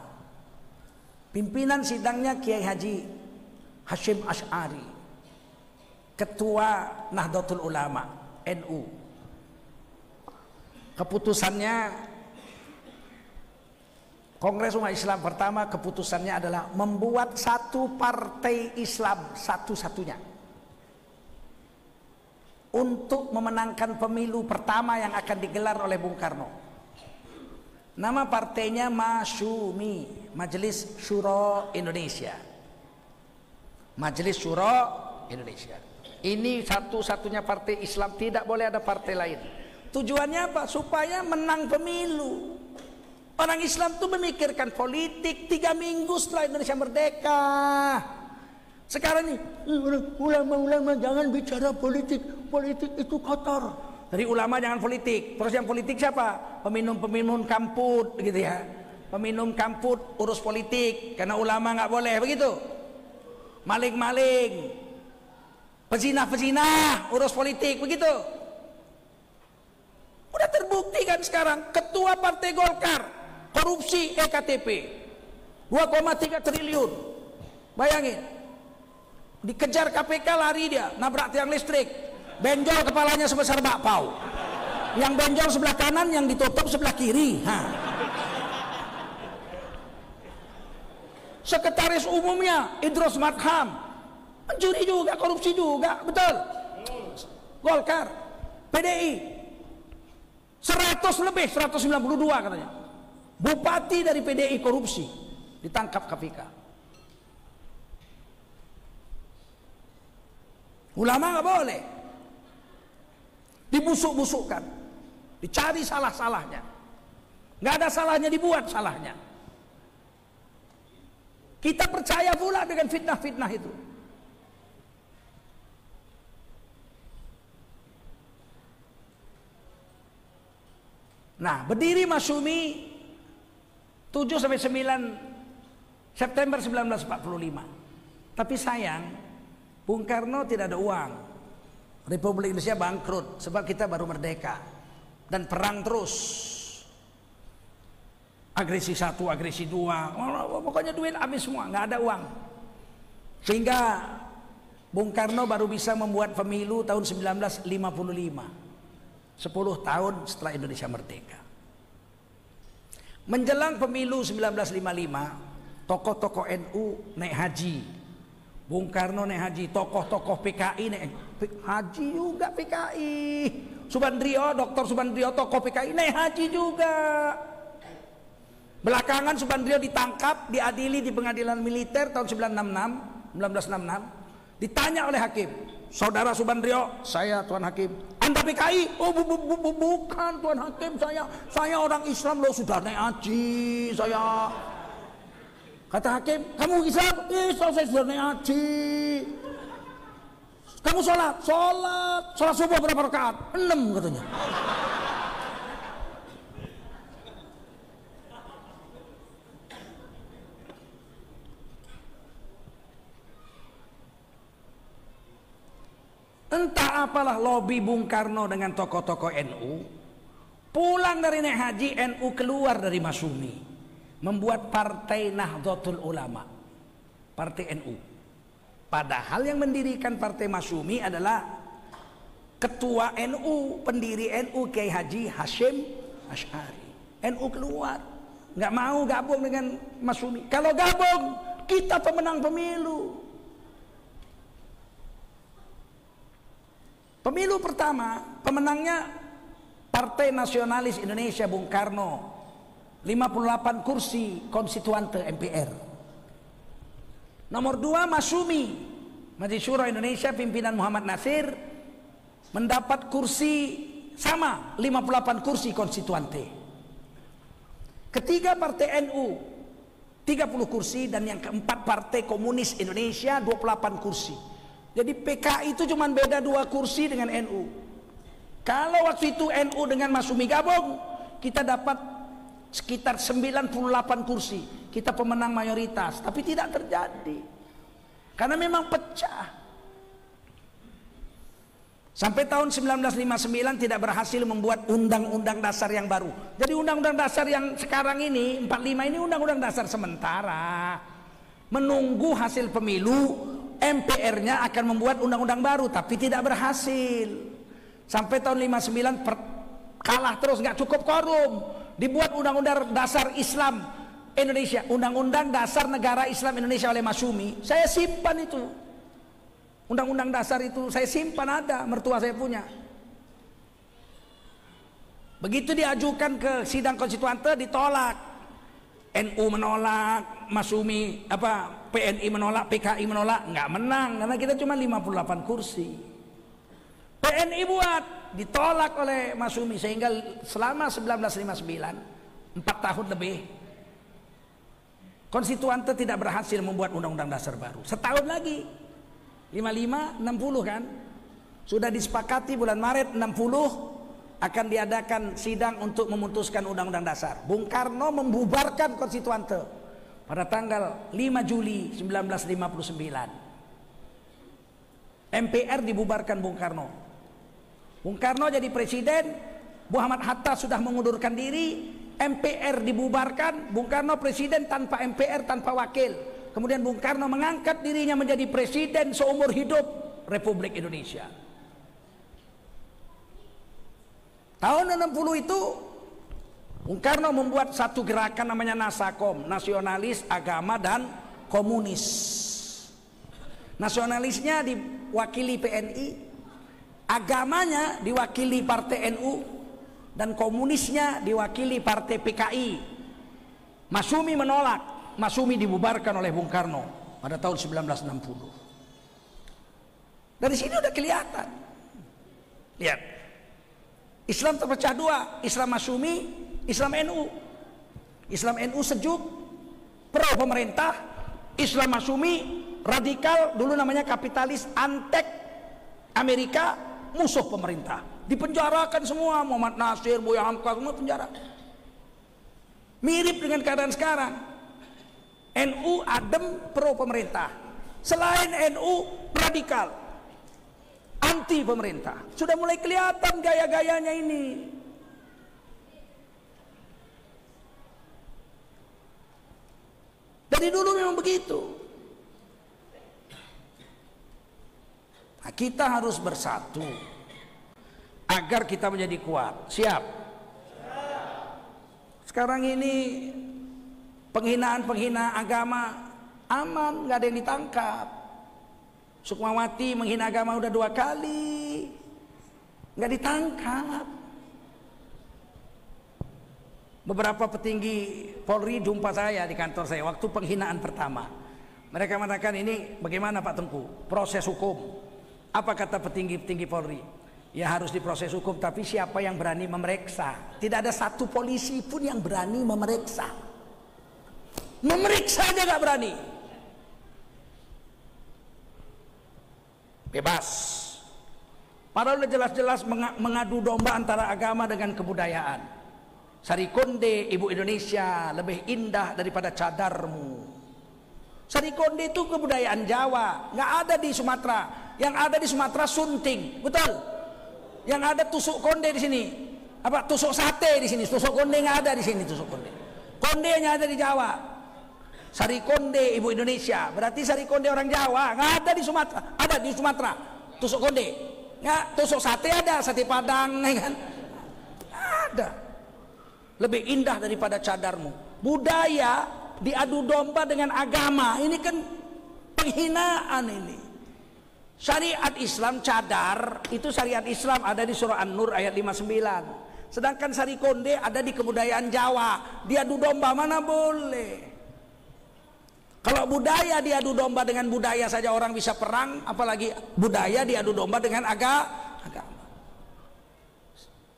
Pimpinan sidangnya Kiai Haji Hasyim Asy'ari, Ketua Nahdlatul Ulama NU. Keputusannya, Kongres Umat Islam pertama, keputusannya adalah membuat satu partai Islam satu-satunya untuk memenangkan pemilu pertama yang akan digelar oleh Bung Karno. Nama partainya Masyumi, Majelis Syuro Indonesia. Majelis Syuro Indonesia. Ini satu-satunya partai Islam, tidak boleh ada partai lain. Tujuannya apa? Supaya menang pemilu. Orang Islam tuh memikirkan politik 3 minggu setelah Indonesia merdeka. Sekarang nih, ulama-ulama jangan bicara politik, politik itu kotor. Dari ulama jangan politik. Terus yang politik siapa? Peminum-peminum kamput gitu ya. Peminum kamput urus politik, karena ulama nggak boleh begitu. Maling-maling, pezinah-pezinah urus politik begitu. Udah terbukti kan sekarang. Ketua Partai Golkar korupsi EKTP 2,3 triliun. Bayangin, dikejar KPK lari dia, nabrak tiang listrik, benjol kepalanya sebesar bakpao. Yang benjol sebelah kanan, yang ditutup sebelah kiri. Sekretaris umumnya Idrus Marham mencuri juga, korupsi juga, betul. Golkar, PDI 100 lebih, 192 katanya. Bupati dari PDI korupsi ditangkap KPK. Ulama nggak boleh dibusuk-busukkan, dicari salah-salahnya. Nggak ada salahnya, dibuat salahnya. Kita percaya pula dengan fitnah-fitnah itu. Nah, berdiri Masyumi 7 sampai 9 September 1945. Tapi sayang, Bung Karno tidak ada uang. Republik Indonesia bangkrut sebab kita baru merdeka dan perang terus. Agresi 1, agresi 2, pokoknya duit habis semua, nggak ada uang. Sehingga Bung Karno baru bisa membuat pemilu tahun 1955, 10 tahun setelah Indonesia merdeka. Menjelang pemilu 1955, tokoh-tokoh NU naik haji. Bung Karno naik haji, tokoh-tokoh PKI naik haji juga. PKI Subandrio, Dr. Subandrio, tokoh PKI naik haji juga. Belakangan Subandrio ditangkap, diadili di pengadilan militer tahun 1966. Ditanya oleh hakim, saudara Subandrio, saya Tuan Hakim, Anda PKI? Oh bukan Tuan Hakim, saya orang Islam loh, sudah naik haji saya. Kata hakim, kamu Islam? Islam, saya sudah naik haji. Kamu sholat subuh berapa rakaat? 6 katanya. Entah apalah lobi Bung Karno dengan tokoh-tokoh NU. Pulang dari naik haji, NU keluar dari Masyumi, membuat Partai Nahdlatul Ulama, Partai NU. Padahal yang mendirikan Partai Masyumi adalah Ketua NU, pendiri NU Kiai Haji Hasyim Asy'ari. NU keluar, nggak mau gabung dengan Masyumi. Kalau gabung, kita pemenang pemilu. Pemilu pertama, pemenangnya Partai Nasionalis Indonesia Bung Karno, 58 kursi konstituante MPR. Nomor 2 Masyumi, Majelis Syuro Indonesia pimpinan Muhammad Nasir, mendapat kursi sama, 58 kursi konstituante. Ketiga partai NU 30 kursi, dan yang keempat Partai Komunis Indonesia 28 kursi. Jadi PKI itu cuma beda 2 kursi dengan NU. Kalau waktu itu NU dengan Masyumi gabung, kita dapat sekitar 98 kursi. Kita pemenang mayoritas, tapi tidak terjadi. Karena memang pecah. Sampai tahun 1959 tidak berhasil membuat undang-undang dasar yang baru. Jadi undang-undang dasar yang sekarang ini 45 ini undang-undang dasar sementara. Menunggu hasil pemilu, MPR-nya akan membuat undang-undang baru, tapi tidak berhasil. Sampai tahun 59 kalah terus, nggak cukup quorum. Dibuat undang-undang dasar Islam Indonesia, undang-undang dasar negara Islam Indonesia oleh Masyumi. Saya simpan itu. Undang-undang dasar itu saya simpan, ada, mertua saya punya. Begitu diajukan ke sidang konstituante ditolak. NU menolak, Masyumi PNI menolak, PKI menolak, nggak menang karena kita cuma 58 kursi. PNI buat, ditolak oleh Masyumi, sehingga selama 1959 4 tahun lebih konstituante tidak berhasil membuat undang-undang dasar baru. Setahun lagi 55, 60 kan, sudah disepakati bulan Maret 60 akan diadakan sidang untuk memutuskan undang-undang dasar. Bung Karno membubarkan konstituante pada tanggal 5 Juli 1959. MPR dibubarkan Bung Karno. Bung Karno jadi presiden, Muhammad Hatta sudah mengundurkan diri, MPR dibubarkan, Bung Karno presiden tanpa MPR, tanpa wakil. Kemudian Bung Karno mengangkat dirinya menjadi presiden seumur hidup Republik Indonesia. Tahun 60 itu Bung Karno membuat satu gerakan namanya Nasakom, nasionalis, agama, dan komunis. Nasionalisnya diwakili PNI, agamanya diwakili Partai NU, dan komunisnya diwakili Partai PKI. Masyumi menolak. Masyumi dibubarkan oleh Bung Karno pada tahun 1960. Dari sini udah kelihatan. Lihat, Islam terpecah dua, Islam Masyumi, Islam NU. Islam NU sejuk, pro pemerintah. Islam Masyumi radikal, dulu namanya kapitalis, antek Amerika, musuh pemerintah. Dipenjarakan semua, Muhammad Nasir, Buya Hamka, semua penjara. Mirip dengan keadaan sekarang. NU adem, pro pemerintah. Selain NU radikal, anti pemerintah. Sudah mulai kelihatan gaya-gayanya ini. Dari dulu memang begitu. Nah, kita harus bersatu agar kita menjadi kuat. Siap? Sekarang ini penghinaan agama aman, nggak ada yang ditangkap. Sukmawati menghina agama udah 2 kali, nggak ditangkap. Beberapa petinggi Polri jumpa saya di kantor saya waktu penghinaan pertama. Mereka mengatakan, ini bagaimana Pak Tengku proses hukum? Apa kata petinggi-petinggi Polri? Ya harus diproses hukum, tapi siapa yang berani memeriksa? Tidak ada satu polisi pun yang berani memeriksa. Memeriksa aja gak berani. Bebas. Padahal udah jelas-jelas mengadu domba antara agama dengan kebudayaan. Sarikonde ibu Indonesia lebih indah daripada cadarmu. Sarikonde itu kebudayaan Jawa, nggak ada di Sumatera. Yang ada di Sumatera sunting, betul. Yang ada tusuk konde di sini. Apa tusuk sate di sini? Tusuk konde nggak ada di sini, tusuk konde. Kondenya ada di Jawa. Sarikonde ibu Indonesia, berarti Sarikonde orang Jawa, nggak ada di Sumatera. Ada di Sumatera tusuk konde, nggak, tusuk sate ada, sate Padang, ya kan? Ada. Lebih indah daripada cadarmu. Budaya diadu domba dengan agama, ini kan penghinaan ini. Syariat Islam cadar itu syariat Islam ada di surah An-Nur ayat 59. Sedangkan Sarikonde ada di kebudayaan Jawa, diadu domba mana boleh. Kalau budaya diadu domba dengan budaya saja orang bisa perang, apalagi budaya diadu domba dengan agama.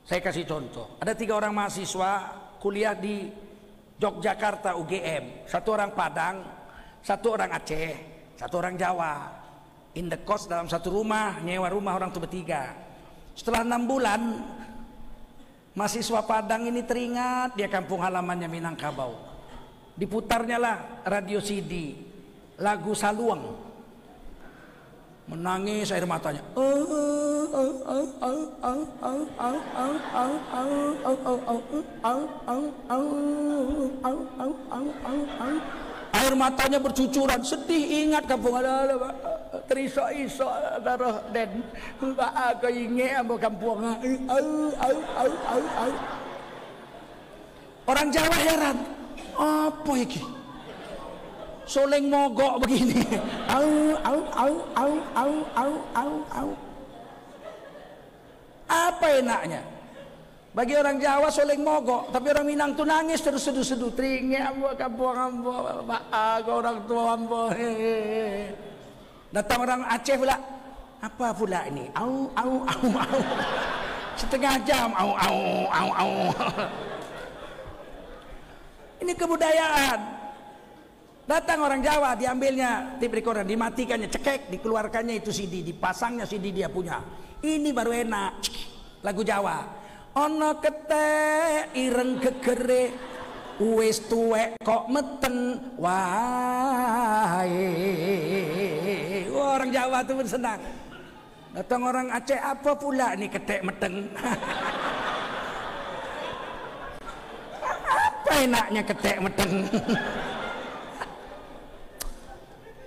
Saya kasih contoh. Ada 3 orang mahasiswa kuliah di Yogyakarta UGM, satu orang Padang, satu orang Aceh, satu orang Jawa. In the cost dalam satu rumah, nyewa rumah orang tuh bertiga. Setelah 6 bulan, mahasiswa Padang ini teringat dia kampung halamannya Minangkabau. Diputarnya lah radio CD lagu Saluang. Menangis air matanya. Air matanya bercucuran, sedih ingat kampung halaman. Terisak-isak darah dan aku ingat apa kampung. Orang Jawa heran, apa iki? Soleng mogok begini. Apa enaknya? Bagi orang Jawa soleng mogok, tapi orang Minang tuh nangis terus seduh-seduh. Teringat ambo kampung ambo, aku orang tua ambo. Datang orang Aceh pula, apa pula ini? Setengah jam, Ini kebudayaan. Datang orang Jawa, diambilnya tape recorder, dimatikannya, cekek, dikeluarkannya itu CD, dipasangnya CD dia punya. Ini baru enak. Lagu Jawa. Ono ketek ireng kekere wis tuwek kok meten wae. Orang Jawa tuh senang. Datang orang Aceh, apa pula nih ketek meteng. Apa enaknya ketek meteng.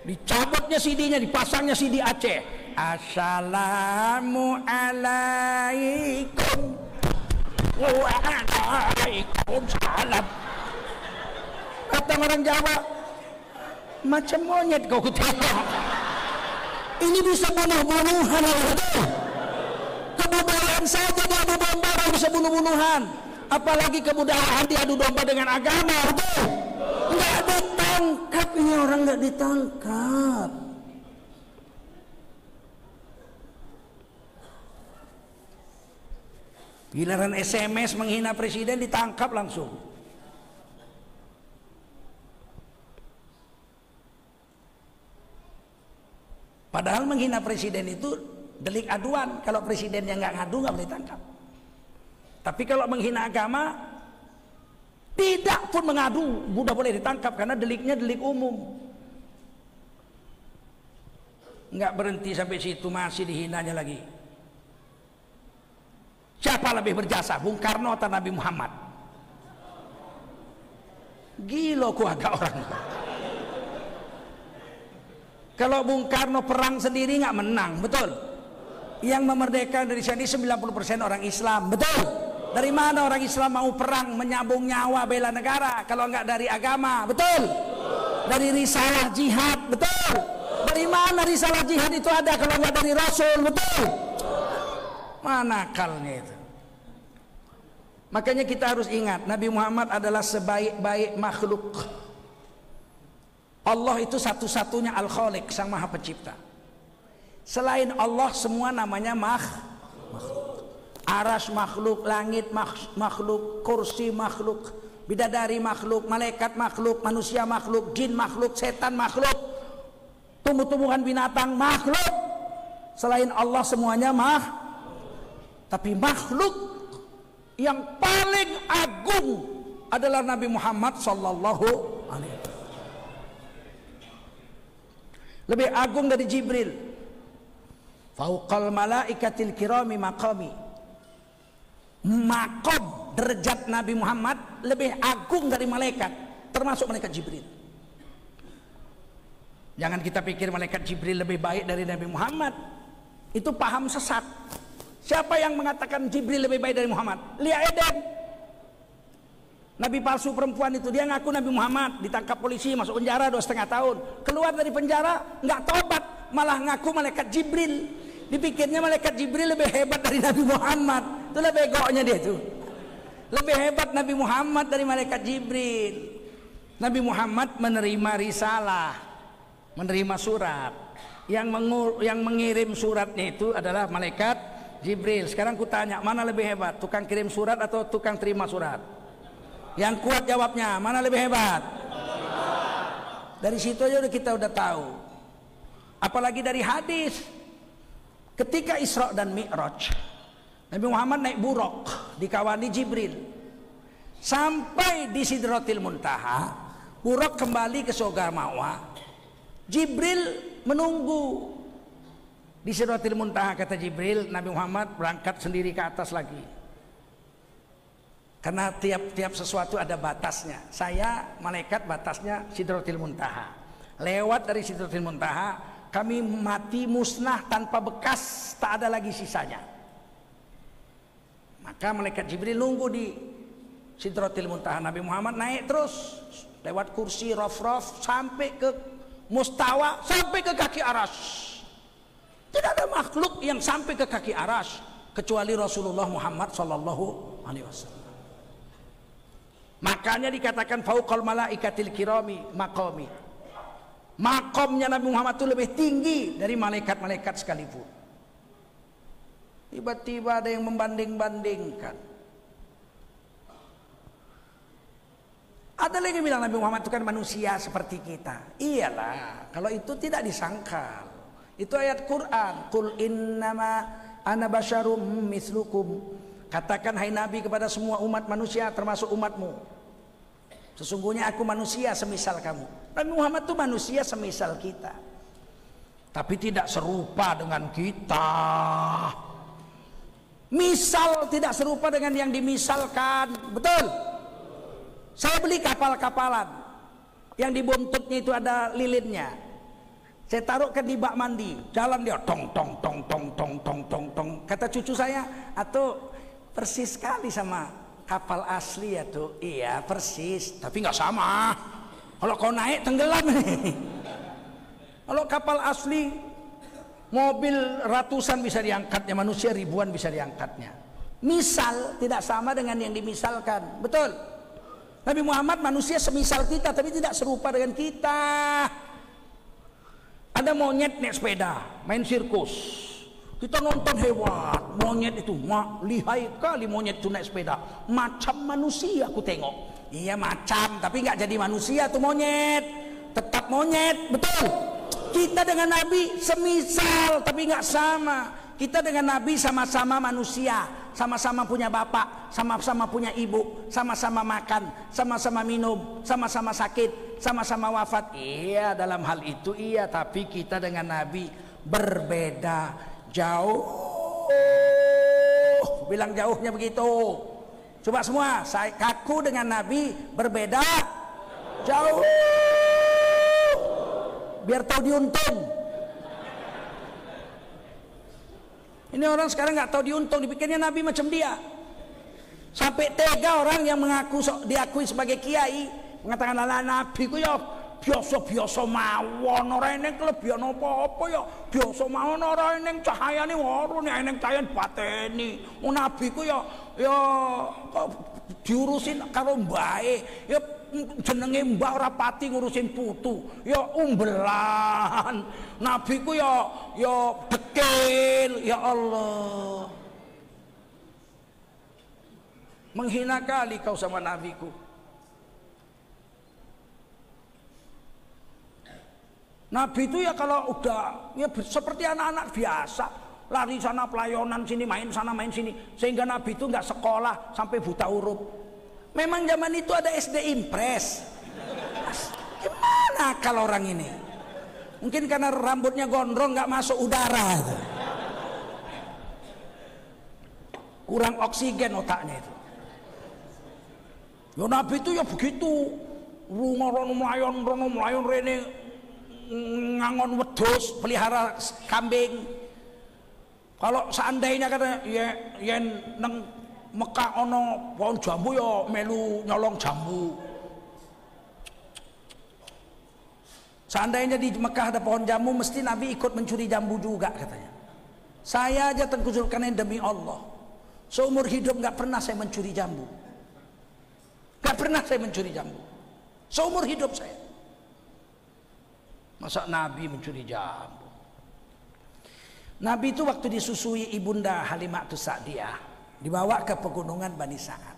Dicabutnya CD-nya, dipasangnya CD Aceh. Assalamualaikum. Waalaikumsalam. Datang orang Jawa, macam monyet kau tengok. Ini bisa bunuh-bunuhan. Kebudayaan saja diadu domba bisa bunuh-bunuhan. Apalagi kebudayaan diadu domba dengan agama, betul? Nggak ditangkap ini orang, nggak ditangkap. Giliran SMS menghina presiden ditangkap langsung. Padahal menghina presiden itu delik aduan. Kalau presiden yang nggak ngadu nggak boleh tangkap. Tapi kalau menghina agama tidak pun mengadu sudah boleh ditangkap karena deliknya delik umum. Nggak berhenti sampai situ, masih dihinanya lagi. Siapa lebih berjasa, Bung Karno atau Nabi Muhammad? Gila ku agak orang. Kalau Bung Karno perang sendiri nggak menang, betul? Yang memerdekakan dari sini 90% orang Islam, betul? Dari mana orang Islam mau perang, menyambung nyawa bela negara kalau nggak dari agama, betul? Dari risalah jihad, betul? Dari mana risalah jihad itu ada kalau nggak dari Rasul, betul? Mana akalnya itu? Makanya kita harus ingat, Nabi Muhammad adalah sebaik-baik makhluk. Allah itu satu-satunya Al-Khaliq, Sang Maha Pencipta. Selain Allah semua namanya makhluk. Aras makhluk, langit makhluk, kursi makhluk, bidadari makhluk, malaikat makhluk, manusia makhluk, jin makhluk, setan makhluk, tumbuh-tumbuhan binatang makhluk. Selain Allah semuanya tapi makhluk yang paling agung adalah Nabi Muhammad sallallahu alaihi wasallam. Lebih agung dari Jibril. Fauqal malaikatil kirami maqami. Maqam derajat Nabi Muhammad lebih agung dari malaikat, termasuk malaikat Jibril. Jangan kita pikir malaikat Jibril lebih baik dari Nabi Muhammad. Itu paham sesat. Siapa yang mengatakan Jibril lebih baik dari Muhammad? Lia Eden. Nabi palsu perempuan itu, dia ngaku Nabi Muhammad, ditangkap polisi, masuk penjara 2,5 tahun. Keluar dari penjara nggak tobat, malah ngaku malaikat Jibril. Dipikirnya malaikat Jibril lebih hebat dari Nabi Muhammad. Itulah begonya dia tuh. Lebih hebat Nabi Muhammad dari malaikat Jibril. Nabi Muhammad menerima risalah, menerima surat. Yang mengirim suratnya itu adalah malaikat Jibril. Sekarang ku tanya, mana lebih hebat, tukang kirim surat atau tukang terima surat? Yang kuat jawabnya, mana lebih hebat? Dari situ aja kita udah tahu. Apalagi dari hadis. Ketika Isra dan Mi'raj, Nabi Muhammad naik buraq, dikawani Jibril. Sampai di Sidratil Muntaha, buraq kembali ke surga Ma'wa. Jibril menunggu di Sidratil Muntaha. Kata Jibril, Nabi Muhammad berangkat sendiri ke atas lagi. Karena tiap sesuatu ada batasnya. Saya malaikat batasnya Sidratil Muntaha. Lewat dari Sidratil Muntaha, kami mati musnah tanpa bekas, tak ada lagi sisanya. Maka malaikat Jibril nunggu di Sidratil Muntaha. Nabi Muhammad naik terus lewat kursi raf-raf sampai ke mustawa, sampai ke kaki aras. Tidak ada makhluk yang sampai ke kaki aras kecuali Rasulullah Muhammad sallallahu alaihi wasallam. Makanya dikatakan fauqal malaikatil kirami maqami. Makomnya Nabi Muhammad itu lebih tinggi dari malaikat-malaikat sekalipun. Tiba-tiba ada yang membanding-bandingkan. Ada lagi yang bilang Nabi Muhammad itu kan manusia seperti kita. Iyalah, kalau itu tidak disangkal. Itu ayat Quran. Qul innama ana basyarum mislukum. Katakan hai Nabi kepada semua umat manusia termasuk umatmu. Sesungguhnya aku manusia semisal kamu. Nabi Muhammad itu manusia semisal kita, tapi tidak serupa dengan kita. Misal tidak serupa dengan yang dimisalkan. Betul. Saya beli kapal-kapalan yang di buntutnya itu ada lilinnya. Saya taruhkan di bak mandi, jalan dia tong tong tong tong tong tong tong tong. Kata cucu saya, atau persis sekali sama kapal asli ya tuh. Iya persis, tapi nggak sama. Kalau kau naik tenggelam nih. Kalau kapal asli, mobil ratusan bisa diangkatnya, manusia ribuan bisa diangkatnya. Misal tidak sama dengan yang dimisalkan. Betul. Nabi Muhammad manusia semisal kita, tapi tidak serupa dengan kita. Ada monyet naik sepeda, main sirkus. Kita nonton hewan, monyet itu, lihai kali monyet itu naik sepeda. Macam manusia aku tengok. Iya macam, tapi nggak jadi manusia tuh monyet. Tetap monyet, betul. Kita dengan Nabi semisal, tapi nggak sama. Kita dengan Nabi sama-sama manusia, sama-sama punya bapak, sama-sama punya ibu, sama-sama makan, sama-sama minum, sama-sama sakit, sama-sama wafat. Iya dalam hal itu iya, tapi kita dengan Nabi berbeda. Jauh, bilang jauhnya begitu. Coba semua, aku dengan Nabi berbeda jauh. Biar tahu diuntung. Ini orang sekarang nggak tahu diuntung, dipikirnya Nabi macam dia. Sampai tega orang yang mengaku diakui sebagai kiai mengatakan ala Nabi ku ya biasa-biasa mawon, ora eneng kelebihan apa-apa ya. Biasa mawon, ora eneng cahayane waro nek eneng cahyan bateni. Nabi ku ya diurusin karo mbae. Ya jenenge mbah ora pati ngurusin putu. Ya umbelan. Nabi ku ya dekil. Ya Allah. Menghina kali kau sama nabiku. Nabi itu ya kalau udah ya seperti anak-anak biasa, lari sana pelayanan sini, main sana main sini, sehingga Nabi itu nggak sekolah sampai buta huruf. Memang zaman itu ada SD Impres. Gimana kalau orang ini? Mungkin karena rambutnya gondrong nggak masuk udara itu. Kurang oksigen otaknya itu. Ya Nabi itu ya begitu. Rono melayon rene ngangon wedhus, pelihara kambing. Kalau seandainya kata yen nang Mekah ono pohon jambu ya melu nyolong jambu. Seandainya di Mekah ada pohon jambu, mesti Nabi ikut mencuri jambu juga katanya. Saya aja terkusulkan demi Allah, seumur hidup nggak pernah saya mencuri jambu. Nggak pernah saya mencuri jambu seumur hidup saya. Masa Nabi mencuri jambu? Nabi itu waktu disusui ibunda Halimatus Sa'diyah, dibawa ke pegunungan Bani Sa'ad.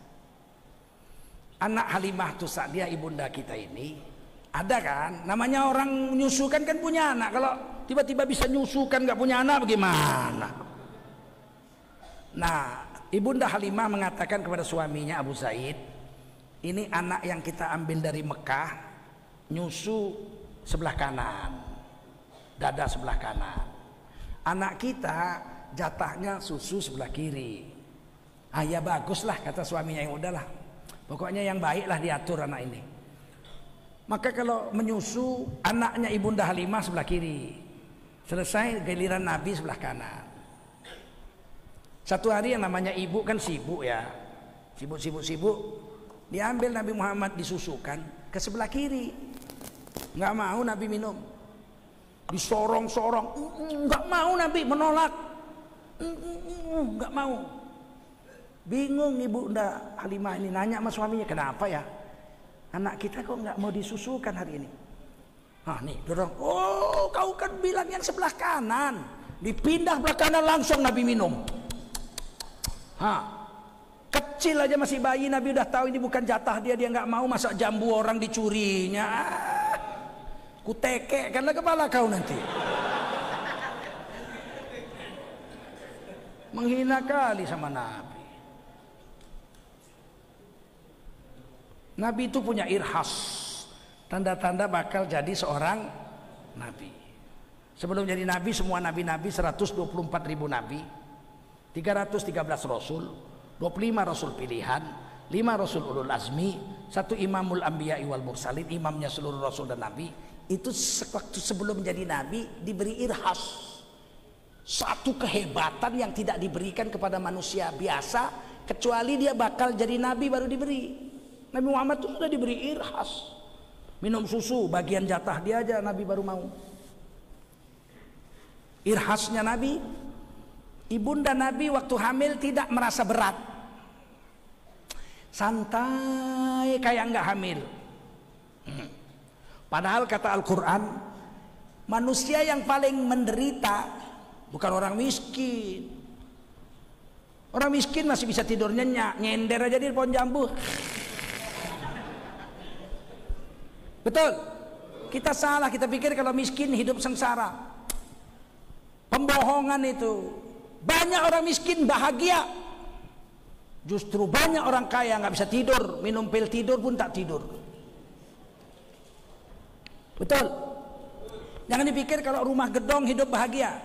anak Halimah tuh Sa'diyah ibunda kita ini, ada kan namanya orang menyusukan kan punya anak. Kalau tiba-tiba bisa nyusukan nggak punya anak bagaimana? Nah, ibunda Halimah mengatakan kepada suaminya Abu Zaid, ini anak yang kita ambil dari Mekah, nyusu sebelah kanan, dada sebelah kanan. Anak kita jatahnya susu sebelah kiri. Ah ya baguslah, kata suaminya, yang udahlah, pokoknya yang baiklah diatur anak ini. Maka kalau menyusu, anaknya ibunda Halimah sebelah kiri, selesai giliran Nabi sebelah kanan. Satu hari yang namanya ibu kan sibuk ya, sibuk, diambil Nabi Muhammad disusukan ke sebelah kiri, nggak mau Nabi minum, disorong-sorong, nggak mau Nabi, menolak, nggak mau. Bingung ibunda Halimah ini, nanya sama suaminya, kenapa ya anak kita kok nggak mau disusukan hari ini? Ah nih dorong, oh kau kan bilang yang sebelah kanan, dipindah sebelah kanan langsung Nabi minum. Kecil aja masih bayi Nabi udah tahu ini bukan jatah dia, dia nggak mau, masak jambu orang dicurinya. Kutekekkanlah kepala kau nanti. Menghina kali sama Nabi. Nabi itu punya irhas, tanda-tanda bakal jadi seorang Nabi. Sebelum jadi Nabi, semua Nabi-Nabi 124.000 Nabi, 313 Rasul, 25 Rasul pilihan, 5 Rasul ulul azmi, 1 Imamul Anbiya wal Mursalin, imamnya seluruh Rasul dan Nabi. Itu waktu sebelum menjadi Nabi diberi irhas, satu kehebatan yang tidak diberikan kepada manusia biasa, kecuali dia bakal jadi Nabi baru diberi. Nabi Muhammad itu sudah diberi irhas, minum susu bagian jatah dia aja Nabi baru mau. Irhasnya Nabi, ibunda Nabi waktu hamil tidak merasa berat, santai kayak nggak hamil. Padahal kata Al-Quran, manusia yang paling menderita bukan orang miskin. Orang miskin masih bisa tidur nyenyak, nyender aja di pohon jambu. Betul? Kita salah, kita pikir kalau miskin hidup sengsara. Pembohongan itu. Banyak orang miskin bahagia, justru banyak orang kaya nggak bisa tidur, minum pil tidur pun tak tidur. Betul? Jangan dipikir kalau rumah gedong hidup bahagia.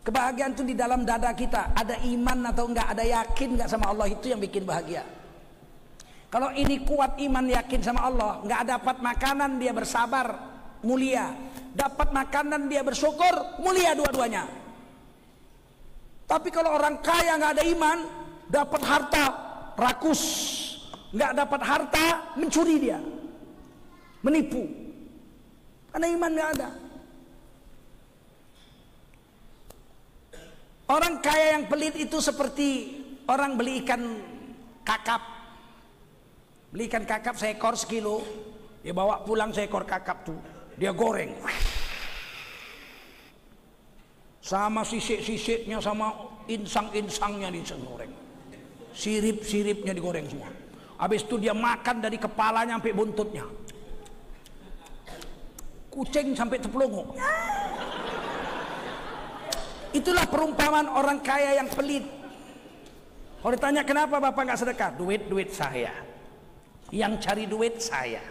Kebahagiaan itu di dalam dada kita. Ada iman atau enggak, ada yakin enggak sama Allah, itu yang bikin bahagia. Kalau ini kuat iman yakin sama Allah, nggak dapat makanan dia bersabar, mulia. Dapat makanan dia bersyukur, mulia dua-duanya. Tapi kalau orang kaya nggak ada iman, dapat harta rakus, nggak dapat harta mencuri dia, menipu, karena iman nggak ada. Orang kaya yang pelit itu seperti orang beli ikan kakap. Beli ikan kakap seekor sekilo, dia bawa pulang seekor kakap tuh, dia goreng sama sisik-sisiknya, sama insang-insangnya digoreng, sirip-siripnya digoreng semua. Habis itu dia makan dari kepalanya sampai buntutnya, kucing sampai tepelunguk. Itulah perumpamaan orang kaya yang pelit. Kalau ditanya kenapa bapak nggak sedekah, duit saya, yang cari duit saya,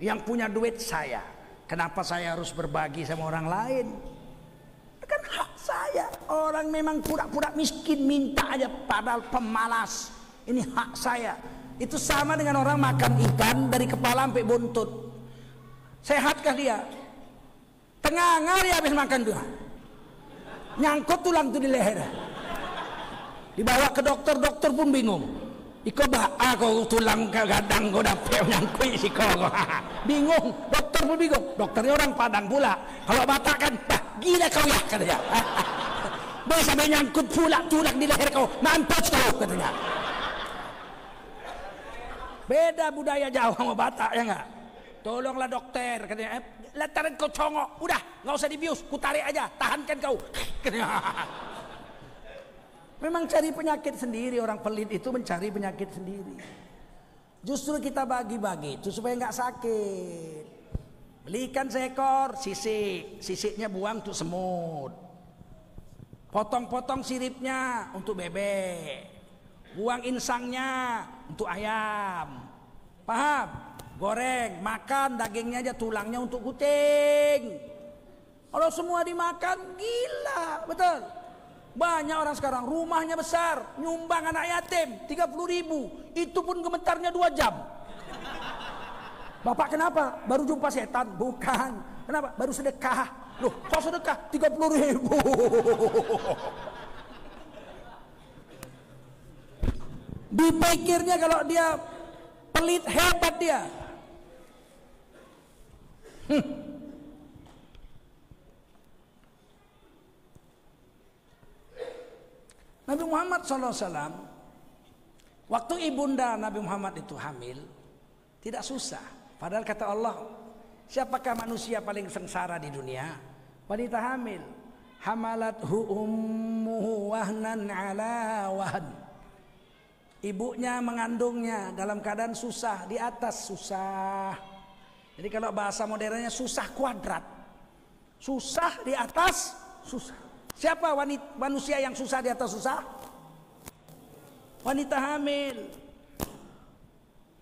yang punya duit saya, kenapa saya harus berbagi sama orang lain? Kan hak saya. Orang memang pura-pura miskin, minta aja padahal pemalas. Ini hak saya. Itu sama dengan orang makan ikan dari kepala sampai buntut. Sehatkah dia? Tengah hari habis makan tuh, nyangkut tulang tuh di leher. Dibawa ke dokter, dokter pun bingung. Iko ba kau tulang gadang kau dapet nyangkui si kau. Bingung, dokter pun bingung. Dokternya orang Padang pula. Kalau Batak kan, gila kau ya katanya. Bisa menyangkut pula tulang di leher kau, mampus kau katanya. Beda budaya Jawa sama Batak ya enggak? Tolonglah dokter katanya. Lantaran kau congok, udah nggak usah dibius, ku tarik aja, tahankan kau. Memang cari penyakit sendiri, orang pelit itu mencari penyakit sendiri. Justru kita bagi-bagi itu supaya nggak sakit. Belikan seekor sisik, sisiknya buang untuk semut. Potong-potong siripnya untuk bebek. Buang insangnya untuk ayam. Paham? Goreng, makan dagingnya aja, tulangnya untuk kucing. Kalau semua dimakan, gila, betul. Banyak orang sekarang rumahnya besar, nyumbang anak yatim 30.000, itu pun gemetarnya 2 jam. Bapak kenapa? Baru jumpa setan? Bukan. Kenapa? Baru sedekah. Loh, kok sedekah 30.000? Dipikirnya kalau dia pelit, hebat dia. Nabi Muhammad SAW, waktu ibunda Nabi Muhammad itu hamil, tidak susah. Padahal kata Allah, siapakah manusia paling sengsara di dunia? Wanita hamil. Hamalathu ummuhu wahnan ala wahn. Ibunya mengandungnya dalam keadaan susah, di atas susah. Jadi kalau bahasa modernnya susah kuadrat. Susah di atas susah. Siapa manusia yang susah di atas susah? Wanita hamil.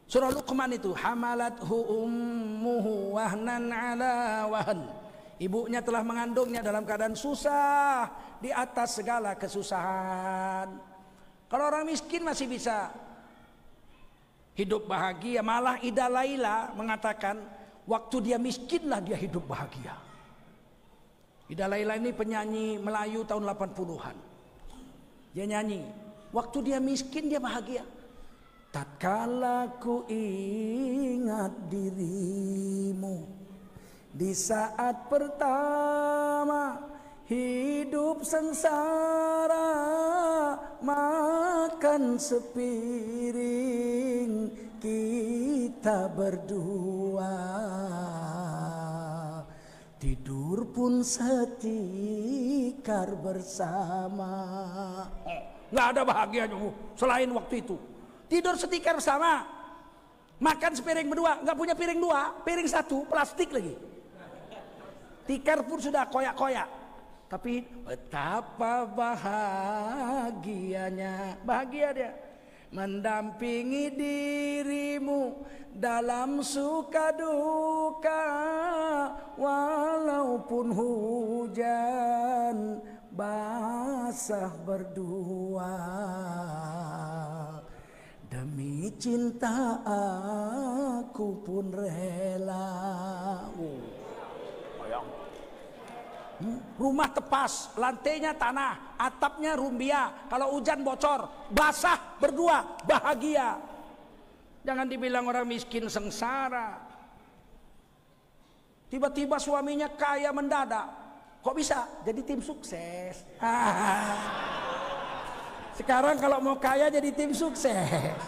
Surah Luqman itu, hamalathu ummuhu wahnan ala wahn. Ibunya telah mengandungnya dalam keadaan susah, di atas segala kesusahan. Kalau orang miskin masih bisa hidup bahagia. Malah Ida Laila mengatakan, waktu dia miskinlah dia hidup bahagia. Ida Laila ini penyanyi Melayu tahun 80-an. Dia nyanyi, waktu dia miskin dia bahagia. Tatkala ku ingat dirimu di saat pertama hidup sengsara, makan sepiring kita berdua, tidur pun setikar bersama. Nggak ada bahagianya selain waktu itu. Tidur setikar bersama, makan sepiring berdua, nggak punya piring 2, piring 1 plastik lagi. Tikar pun sudah koyak-koyak. Tapi betapa bahagianya, bahagia dia mendampingi dirimu dalam suka duka, walaupun hujan basah berdua. Demi cinta aku pun rela. Rumah tepas, lantainya tanah, atapnya rumbia. Kalau hujan bocor, basah berdua, bahagia. Jangan dibilang orang miskin sengsara. Tiba-tiba suaminya kaya mendadak. Kok bisa? Jadi tim sukses. Sekarang kalau mau kaya jadi tim sukses.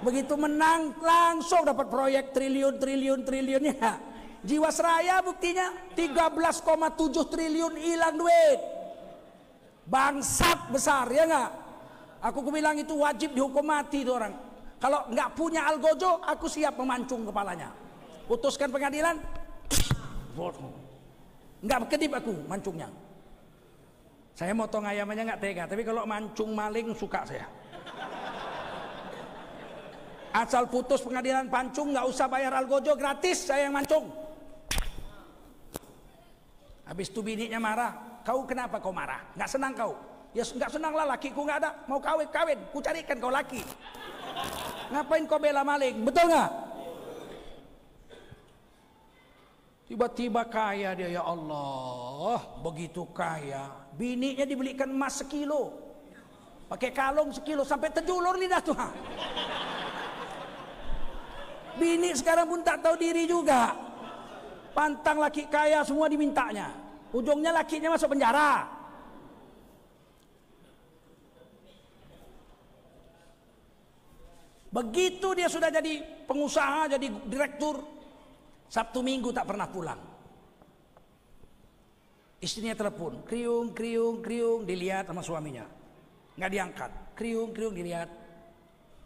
Begitu menang langsung dapat proyek triliun-triliunnya. Jiwasraya buktinya 13,7 triliun hilang duit. Bangsat besar, ya nggak? Aku bilang itu wajib dihukum mati itu orang. Kalau nggak punya algojo, aku siap memancung kepalanya. Putuskan pengadilan, nggak kedip aku mancungnya. Saya motong ayam aja nggak tega, tapi kalau mancung maling suka saya. Asal putus pengadilan pancung, nggak usah bayar algojo, gratis saya yang mancung. Habis itu bininya marah, kau kenapa kau marah? Nggak senang kau? Ya nggak senang lah, lakiku nggak ada, mau kawin, ku carikan kau laki. Ngapain kau bela maling? Betul nggak? Tiba-tiba kaya dia, ya Allah, begitu kaya. Bininya dibelikan emas 1 kilo, pakai kalung 1 kilo, sampai terjulur lidah tuh. Bini sekarang pun tak tahu diri juga. Pantang laki kaya semua dimintanya. Ujungnya lakinya masuk penjara. Begitu dia sudah jadi pengusaha, jadi direktur, Sabtu Minggu tak pernah pulang. Istrinya telepon, kriung, dilihat sama suaminya. Nggak diangkat, kriung, dilihat.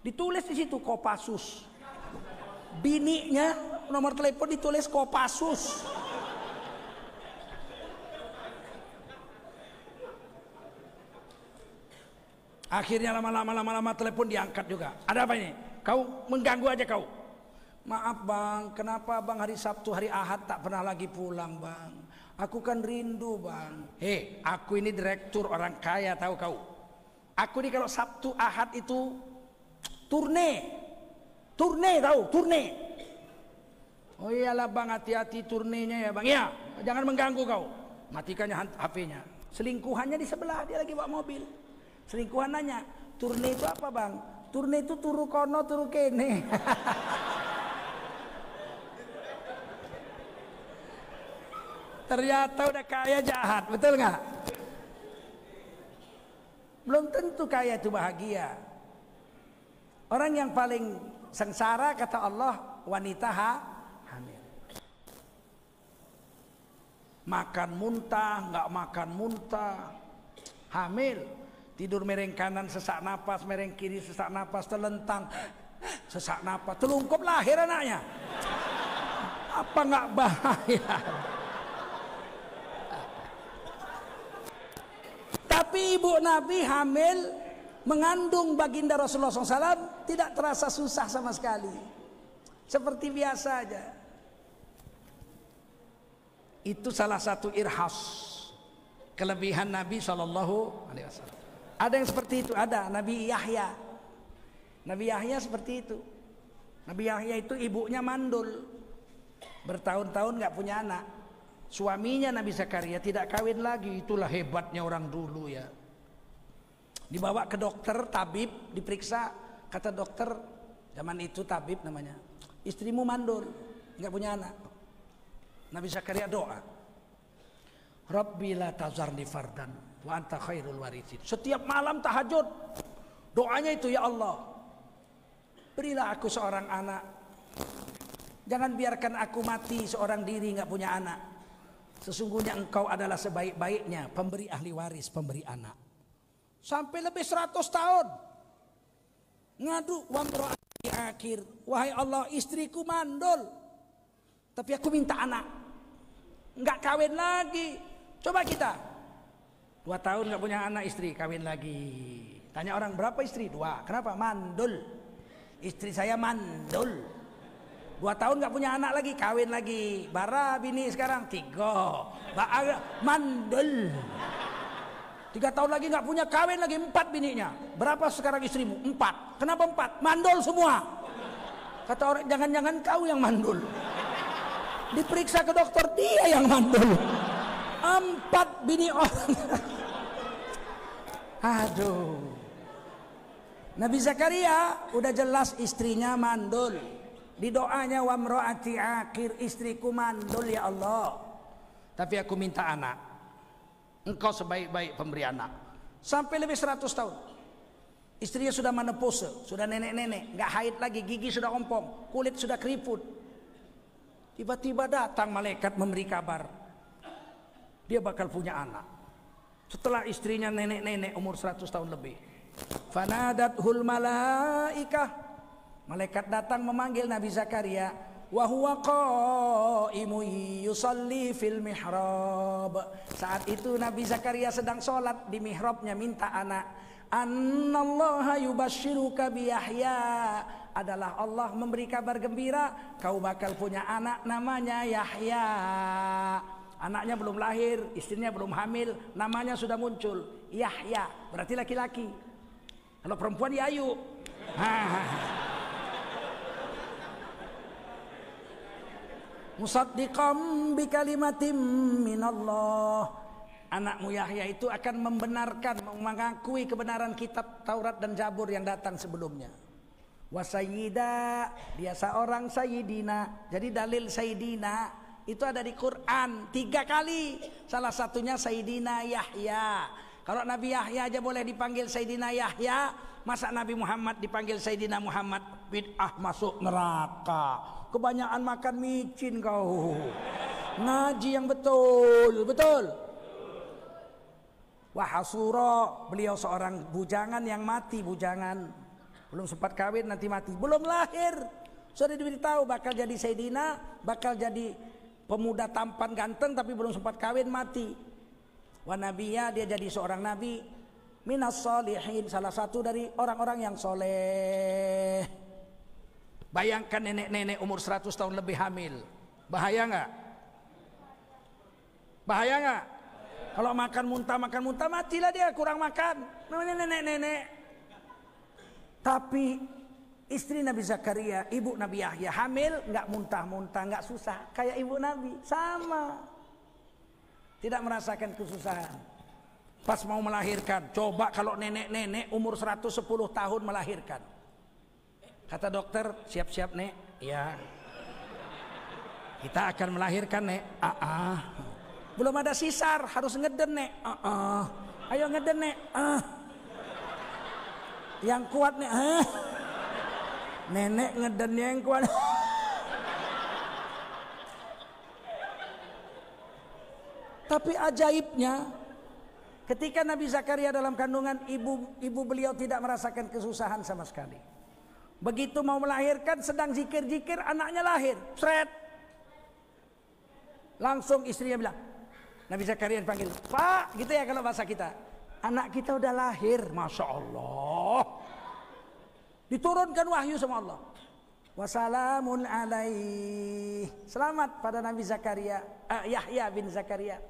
Ditulis di situ Kopassus. Bininya nomor telepon ditulis Kopassus. Akhirnya lama-lama telepon diangkat juga. Ada apa ini? Kau mengganggu aja kau. Maaf bang, kenapa bang hari Sabtu hari Ahad tak pernah lagi pulang bang? Aku kan rindu bang. Hei, aku ini direktur orang kaya tahu kau. Aku ini kalau Sabtu Ahad itu turne tahu, turne. Oh iyalah bang, hati-hati turnenya ya bang. Ya, jangan mengganggu kau. Matikannya HP-nya. Selingkuhannya di sebelah, dia lagi bawa mobil. Selingkuhan nanya, turne itu apa bang? Turne itu turu kono turu kene. Ternyata udah kaya jahat, betul nggak? Belum tentu kaya itu bahagia. Orang yang paling sengsara kata Allah wanita hamil. Makan muntah, nggak makan muntah, hamil. Tidur mereng kanan sesak napas, mereng kiri sesak napas, telentang sesak napas, telungkup lahir anaknya. Apa nggak bahaya? Tapi ibu Nabi hamil mengandung baginda Rasulullah SAW tidak terasa susah sama sekali, seperti biasa aja. Itu salah satu irhas kelebihan Nabi SAW. Ada yang seperti itu, ada Nabi Yahya. Nabi Yahya seperti itu. Nabi Yahya itu ibunya mandul, bertahun-tahun nggak punya anak. Suaminya Nabi Zakaria tidak kawin lagi. Itulah hebatnya orang dulu ya. Dibawa ke dokter, tabib, diperiksa. Kata dokter, zaman itu tabib namanya, istrimu mandul, nggak punya anak. Nabi Zakaria doa, Rabbi la tazarni fardan wa anta khairul warithin. Setiap malam tahajud doanya itu, ya Allah, berilah aku seorang anak, jangan biarkan aku mati seorang diri nggak punya anak. Sesungguhnya engkau adalah sebaik-baiknya pemberi ahli waris, pemberi anak. Sampai lebih 100 tahun ngadu, wa imra'ati akhir, wahai Allah, istriku mandul tapi aku minta anak, nggak kawin lagi. Coba kita 2 tahun nggak punya anak, istri kawin lagi. Tanya orang, berapa istri? 2. Kenapa? Mandul. Istri saya mandul. 2 tahun nggak punya anak lagi, kawin lagi. Bara bini sekarang 3. Mandul. 3 tahun lagi nggak punya, kawin lagi 4 bininya. Berapa sekarang istrimu? 4. Kenapa 4? Mandul semua. Kata orang, jangan-jangan kau yang mandul. Diperiksa ke dokter, dia yang mandul. 4 bini orang. Aduh. Nabi Zakaria udah jelas istrinya mandul. Di doanya, wa imra'ati akhir, istriku mandul ya Allah, tapi aku minta anak. Engkau sebaik-baik pemberi anak. Sampai lebih 100 tahun. Istrinya sudah menopause, sudah nenek-nenek, nggak haid lagi, gigi sudah ompong, kulit sudah keriput. Tiba-tiba datang malaikat memberi kabar, dia bakal punya anak. Setelah istrinya nenek-nenek umur 100 tahun lebih. Fanadathul malaikah, malaikat datang memanggil Nabi Zakaria. Wa huwa qaimun yusalli fil mihrab. Saat itu Nabi Zakaria sedang sholat di mihrabnya minta anak. Annallaha yubashshiruka bi Yahya, adalah Allah memberi kabar gembira, kau bakal punya anak namanya Yahya. Anaknya belum lahir, istrinya belum hamil, namanya sudah muncul, Yahya, berarti laki-laki. Kalau perempuan Yayu. Musaddiqam bi kalimatim minallah. Anakmu Yahya itu akan membenarkan, mengakui kebenaran kitab Taurat dan Zabur yang datang sebelumnya. Wasayyida, dia seorang sayyidina. Jadi dalil sayyidina itu ada di Quran 3 kali. Salah satunya sayyidina Yahya. Kalau Nabi Yahya aja boleh dipanggil sayyidina Yahya, masa Nabi Muhammad dipanggil sayyidina Muhammad? Bid'ah, masuk neraka. Kebanyakan makan micin kau. Ngaji yang betul. Wahasura, beliau seorang bujangan yang mati, bujangan belum sempat kawin nanti mati, belum lahir Sudah diberitahu bakal jadi Sayyidina, bakal jadi pemuda tampan ganteng tapi belum sempat kawin mati. Wa nabiyya, dia jadi seorang nabi, minas sholihin, salah satu dari orang-orang yang soleh. Bayangkan nenek-nenek umur 100 tahun lebih hamil. Bahaya nggak? Bahaya nggak? Kalau makan muntah matilah dia, kurang makan. Namanya nenek-nenek. Tapi istri Nabi Zakaria, ibu Nabi Yahya, hamil nggak muntah-muntah, nggak susah, kayak ibu Nabi, sama, tidak merasakan kesusahan. Pas mau melahirkan, coba kalau nenek-nenek umur 110 tahun melahirkan, kata dokter, siap-siap nek, ya, kita akan melahirkan nek, belum ada sisar, harus ngeden nek, ayo ngeden nek, yang kuat nek, nenek ngedennya yang kuat. Tapi ajaibnya, ketika Nabi Zakaria dalam kandungan, ibu beliau tidak merasakan kesusahan sama sekali. Begitu mau melahirkan, sedang zikir-zikir, anaknya lahir, seret. Langsung istrinya bilang, Nabi Zakaria dipanggil, Pak, gitu ya kalau bahasa kita, anak kita udah lahir, Masya Allah. Diturunkan wahyu sama Allah. Wassalamun alaih, selamat pada Nabi Zakaria, Yahya bin Zakaria.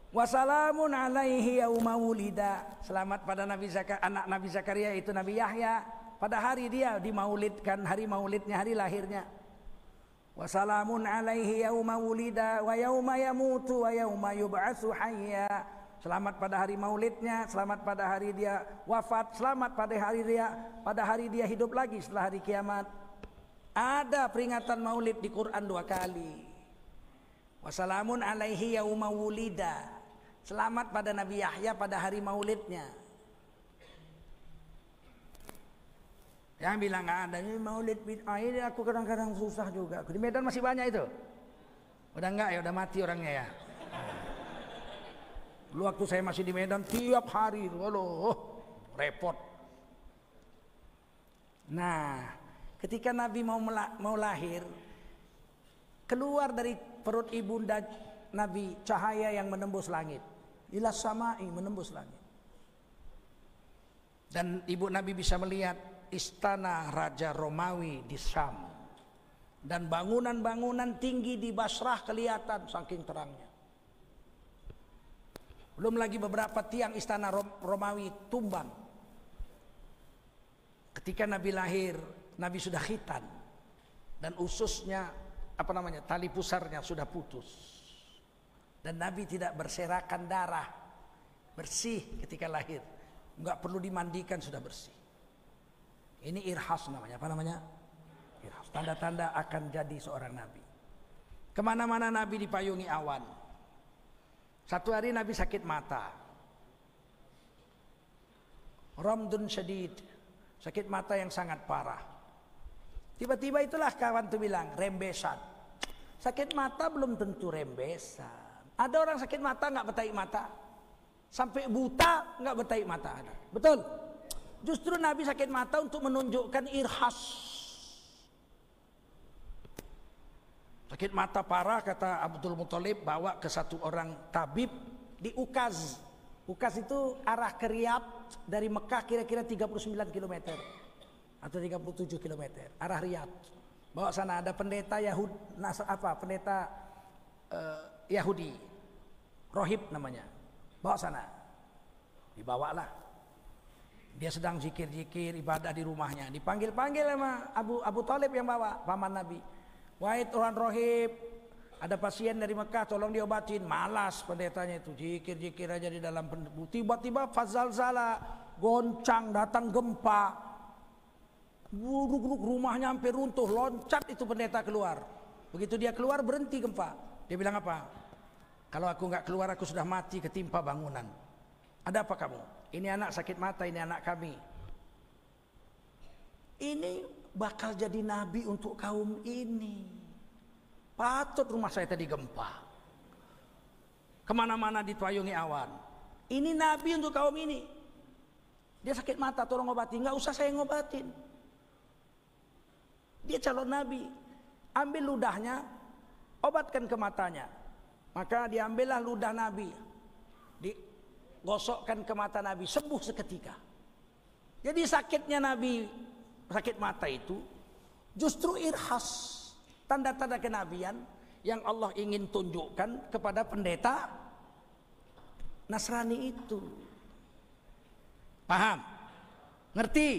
Wassalamun alaihi yauma wulida, selamat pada Nabi Zakaria, anak Nabi Zakaria itu Nabi Yahya, pada hari dia dimaulidkan, hari maulidnya, hari lahirnya. Wassalamun alaihi yauma wulida wa yauma yamutu wa yauma yub'atsu hayya, selamat pada hari maulidnya, selamat pada hari dia wafat, selamat pada hari dia hidup lagi setelah hari kiamat. Ada peringatan maulid di Quran 2 kali. Wassalamun alaihi yauma wulida, selamat pada Nabi Yahya pada hari maulidnya. Yang bilang nggak ada ini maulid bid'ah, ini aku kadang-kadang susah juga. Di Medan masih banyak itu. Udah enggak ya, udah mati orangnya ya. Dulu waktu saya masih di Medan tiap hari, waduh, repot. Nah, ketika Nabi mau lahir, keluar dari perut ibunda Nabi cahaya yang menembus langit, ilas samai, menembus langit. Dan ibu Nabi bisa melihat istana Raja Romawi di Syam, dan bangunan-bangunan tinggi di Basrah kelihatan saking terangnya. Belum lagi beberapa tiang istana Romawi tumbang. Ketika Nabi lahir, Nabi sudah khitan, dan ususnya, tali pusarnya sudah putus, dan Nabi tidak berserakan darah, bersih ketika lahir, nggak perlu dimandikan, sudah bersih. Ini irhas namanya, irhas, tanda-tanda akan jadi seorang Nabi. Kemana-mana Nabi dipayungi awan. Satu hari Nabi sakit mata, ramdun syadid, sakit mata yang sangat parah. Tiba-tiba itulah kawan tuh bilang, rembesan. Sakit mata belum tentu rembesan. Ada orang sakit mata nggak betaik mata, sampai buta nggak betaik mata, ada. Betul. Justru Nabi sakit mata untuk menunjukkan irhas. Sakit mata parah, kata Abdul Muthalib, bawa ke satu orang tabib di Ukaz. Ukaz itu arah ke Riyadh dari Mekah kira-kira 39 km atau 37 km arah Riyadh. Bawa sana, ada pendeta Yahudi, Rohib namanya. Bawa sana. Dibawalah. Dia sedang zikir-zikir, ibadah di rumahnya. Dipanggil-panggil sama Abu Thalib yang bawa, paman Nabi. Wahai Tuhan Rohib, ada pasien dari Mekah, tolong diobatin. Malas pendetanya itu, zikir-zikir aja di dalam pendebu. Tiba-tiba fazalzala, goncang, datang gempa. Buruk-buruk, rumahnya hampir runtuh, loncat itu pendeta keluar. Begitu dia keluar, berhenti gempa. Dia bilang apa? Kalau aku nggak keluar, aku sudah mati ketimpa bangunan. Ada apa kamu? Ini anak sakit mata, ini anak kami. Ini bakal jadi nabi untuk kaum ini. Patut rumah saya tadi gempa, kemana-mana dipayungi awan. Ini nabi untuk kaum ini. Dia sakit mata, tolong obati. Nggak usah saya ngobatin. Dia calon nabi. Ambil ludahnya, obatkan ke matanya. Maka diambillah ludah nabi, digosokkan ke mata nabi, sembuh seketika. Jadi sakitnya nabi, sakit mata itu justru irhas, tanda-tanda kenabian yang Allah ingin tunjukkan kepada pendeta Nasrani itu. Paham? Ngerti?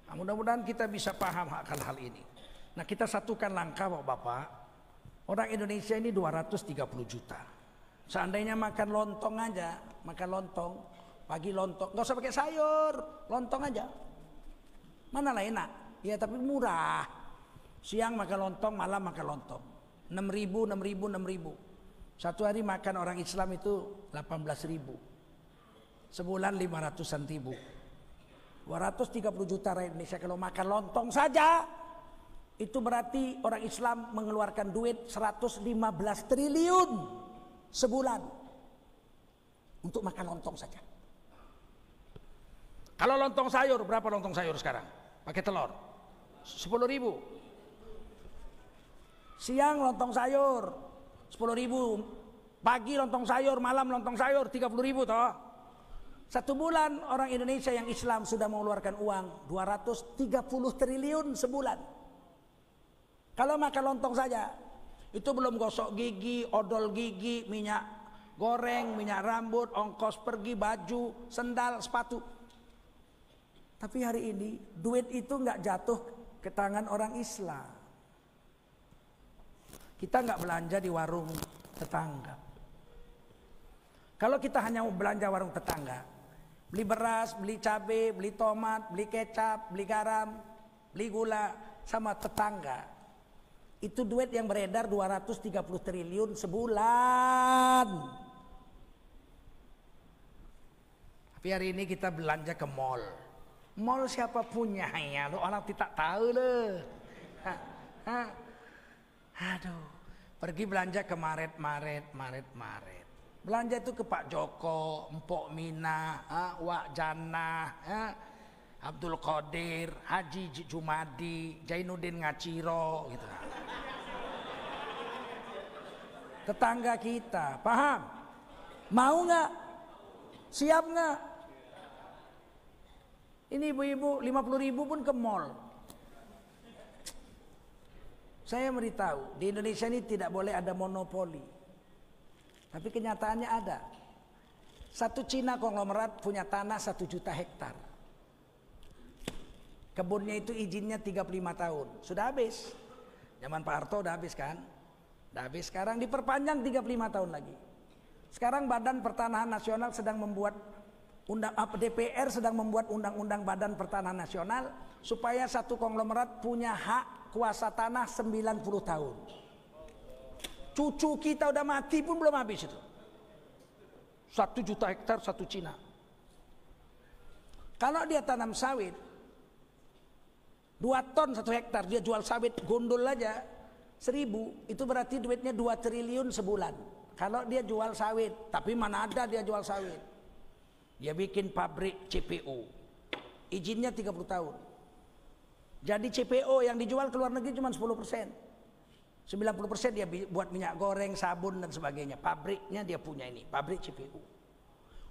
Nah, mudah-mudahan kita bisa paham hal ini. Nah, kita satukan langkah Bapak. Orang Indonesia ini 230 juta. Seandainya makan lontong aja, makan lontong, pagi lontong, nggak usah pakai sayur, lontong aja. Mana lah enak? Ya tapi murah. Siang makan lontong, malam makan lontong. 6.000. Satu hari makan orang Islam itu 18.000. Sebulan 500-an ribu. 230 juta rakyat Indonesia kalau makan lontong saja, itu berarti orang Islam mengeluarkan duit 115 triliun sebulan untuk makan lontong saja. Kalau lontong sayur, berapa lontong sayur sekarang? Pakai telur 10.000. Siang lontong sayur 10.000, pagi lontong sayur, malam lontong sayur 30.000 toh. Satu bulan orang Indonesia yang Islam sudah mengeluarkan uang 230 triliun sebulan. Kalau makan lontong saja, itu belum gosok gigi, odol gigi, minyak goreng, minyak rambut, ongkos pergi, baju, sendal, sepatu. Tapi hari ini duit itu nggak jatuh ke tangan orang Islam. Kita nggak belanja di warung tetangga. Kalau kita hanya mau belanja warung tetangga, beli beras, beli cabai, beli tomat, beli kecap, beli garam, beli gula sama tetangga, itu duit yang beredar 230 triliun sebulan. Tapi hari ini kita belanja ke mall. Mall siapa punya ya? Lu orang tidak tahu loh. Aduh, pergi belanja ke Maret. Belanja itu ke Pak Joko, Mpok Mina, Wak Jannah, Abdul Qadir, Haji Jumadi, Jainuddin Ngaciro gitu. Tetangga kita, paham? Mau nggak? Siap nggak? Ini ibu-ibu 50.000 pun ke mall. Saya beritahu, di Indonesia ini tidak boleh ada monopoli. Tapi kenyataannya ada. Satu Cina konglomerat punya tanah 1 juta hektar. Kebunnya itu izinnya 35 tahun. Sudah habis. Zaman Pak Harto udah habis kan? Udah habis, sekarang diperpanjang 35 tahun lagi. Sekarang Badan Pertanahan Nasional sedang membuat DPR sedang membuat undang-undang Badan Pertanahan Nasional supaya satu konglomerat punya hak kuasa tanah 90 tahun. Cucu kita udah mati pun belum habis itu. 1 juta hektar satu Cina. Kalau dia tanam sawit 2 ton 1 hektar, dia jual sawit gondol aja 1.000, itu berarti duitnya 2 triliun sebulan. Kalau dia jual sawit, tapi mana ada dia jual sawit. Dia bikin pabrik CPO, izinnya 30 tahun. Jadi CPO yang dijual ke luar negeri cuma 10%. 90% dia buat minyak goreng, sabun dan sebagainya. Pabriknya dia punya ini, pabrik CPO.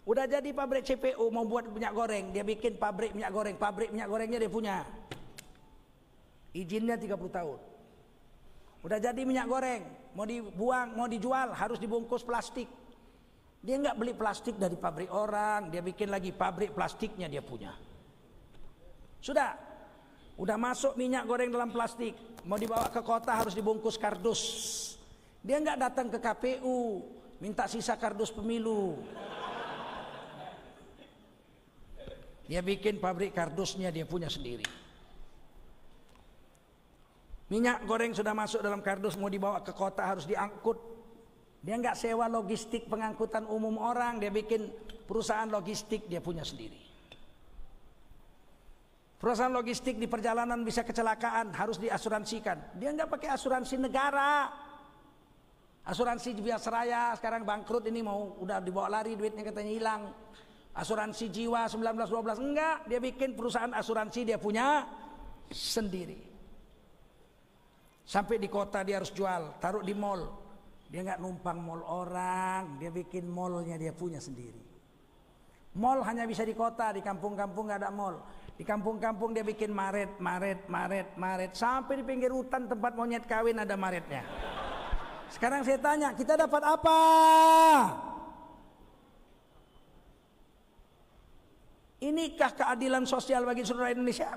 Udah jadi pabrik CPO, mau buat minyak goreng, dia bikin pabrik minyak goreng. Pabrik minyak gorengnya dia punya, izinnya 30 tahun. Udah jadi minyak goreng, mau dibuang, mau dijual harus dibungkus plastik. Dia nggak beli plastik dari pabrik orang, dia bikin lagi pabrik plastiknya dia punya. Udah masuk minyak goreng dalam plastik, mau dibawa ke kota harus dibungkus kardus. Dia nggak datang ke KPU minta sisa kardus pemilu. Dia bikin pabrik kardusnya dia punya sendiri. Minyak goreng sudah masuk dalam kardus, mau dibawa ke kota harus diangkut. Dia nggak sewa logistik pengangkutan umum orang, dia bikin perusahaan logistik dia punya sendiri. Perusahaan logistik di perjalanan bisa kecelakaan, harus diasuransikan. Dia nggak pakai asuransi negara. Asuransi Jiwasraya sekarang bangkrut, ini mau udah dibawa lari duitnya katanya hilang. Asuransi jiwa 1912 enggak, dia bikin perusahaan asuransi dia punya sendiri. Sampai di kota dia harus jual, taruh di mall. Dia nggak numpang mall orang, dia bikin mallnya dia punya sendiri. Mall hanya bisa di kota, di kampung-kampung nggak ada mall. Di kampung-kampung dia bikin maret. Sampai di pinggir hutan tempat monyet kawin ada maretnya. Sekarang saya tanya, kita dapat apa? Inikah keadilan sosial bagi seluruh Indonesia?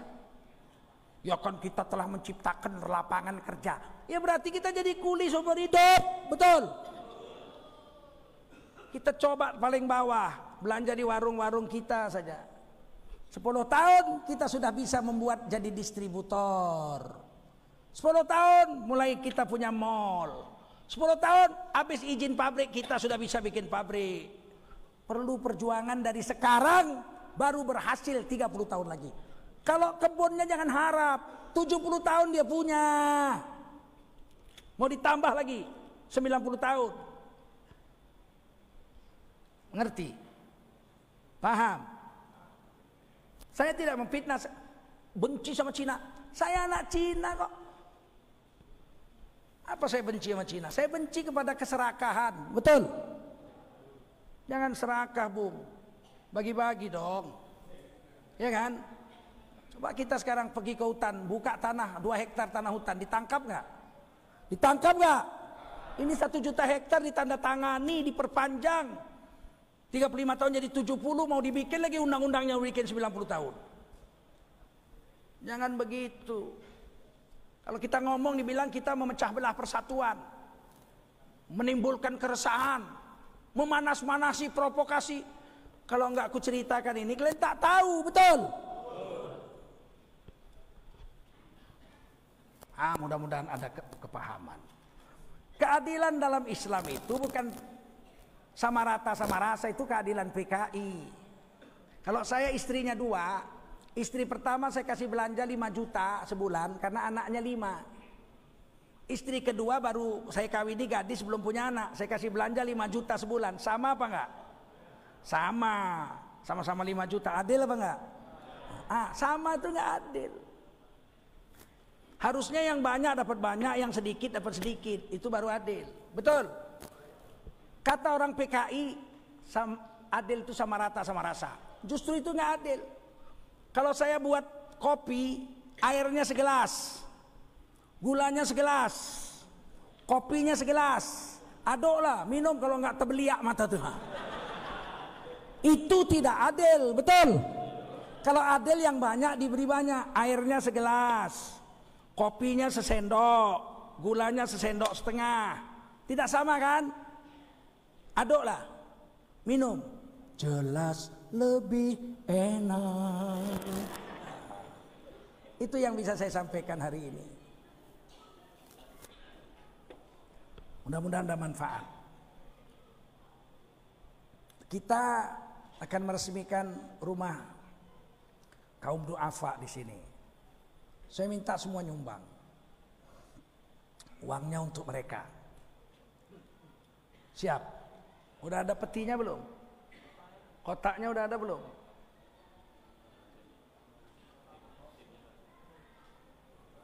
Ya kan kita telah menciptakan lapangan kerja. Ya berarti kita jadi kuli seumur hidup. Betul. Kita coba paling bawah, belanja di warung-warung kita saja. 10 tahun kita sudah bisa membuat jadi distributor. 10 tahun mulai kita punya mall. 10 tahun habis izin pabrik kita sudah bisa bikin pabrik. Perlu perjuangan dari sekarang, baru berhasil 30 tahun lagi. Kalau kebunnya jangan harap 70 tahun dia punya. Mau ditambah lagi 90 tahun. Ngerti? Paham? Saya tidak memfitnah, benci sama Cina. Saya anak Cina kok. Apa saya benci sama Cina? Saya benci kepada keserakahan. Betul? Jangan serakah, Bung. Bagi-bagi dong. Ya kan? Coba kita sekarang pergi ke hutan, buka tanah 2 hektar tanah hutan, ditangkap nggak? Ditangkap nggak? Ini 1 juta hektar ditandatangani, diperpanjang 35 tahun jadi 70, mau dibikin lagi undang-undangnya bikin 90 tahun. Jangan begitu. Kalau kita ngomong dibilang kita memecah belah persatuan, menimbulkan keresahan, memanas-manasi, provokasi. Kalau nggak aku ceritakan ini kalian tak tahu, betul? Mudah-mudahan ada kepahaman. Keadilan dalam Islam itu bukan sama rata sama rasa, itu keadilan PKI. Kalau saya istrinya 2, istri pertama saya kasih belanja 5 juta sebulan karena anaknya 5. Istri kedua baru saya kawini gadis belum punya anak, saya kasih belanja 5 juta sebulan. Sama apa enggak? Sama. Sama-sama 5 juta. Adil apa enggak? Sama itu enggak adil. Harusnya yang banyak dapat banyak, yang sedikit dapat sedikit. Itu baru adil. Betul? Kata orang PKI, adil itu sama rata sama rasa. Justru itu nggak adil. Kalau saya buat kopi, airnya segelas, gulanya segelas, kopinya segelas, aduklah, minum kalau nggak terbeliak mata tuh. Itu tidak adil, betul? Kalau adil yang banyak diberi banyak, airnya segelas, kopinya sesendok, gulanya sesendok setengah. Tidak sama kan? Aduklah, minum, jelas lebih enak. Itu yang bisa saya sampaikan hari ini. Mudah-mudahan ada manfaat. Kita akan meresmikan rumah kaum duafa di sini. Saya minta semua nyumbang. Uangnya untuk mereka. Siap? Udah ada petinya belum? Kotaknya udah ada belum?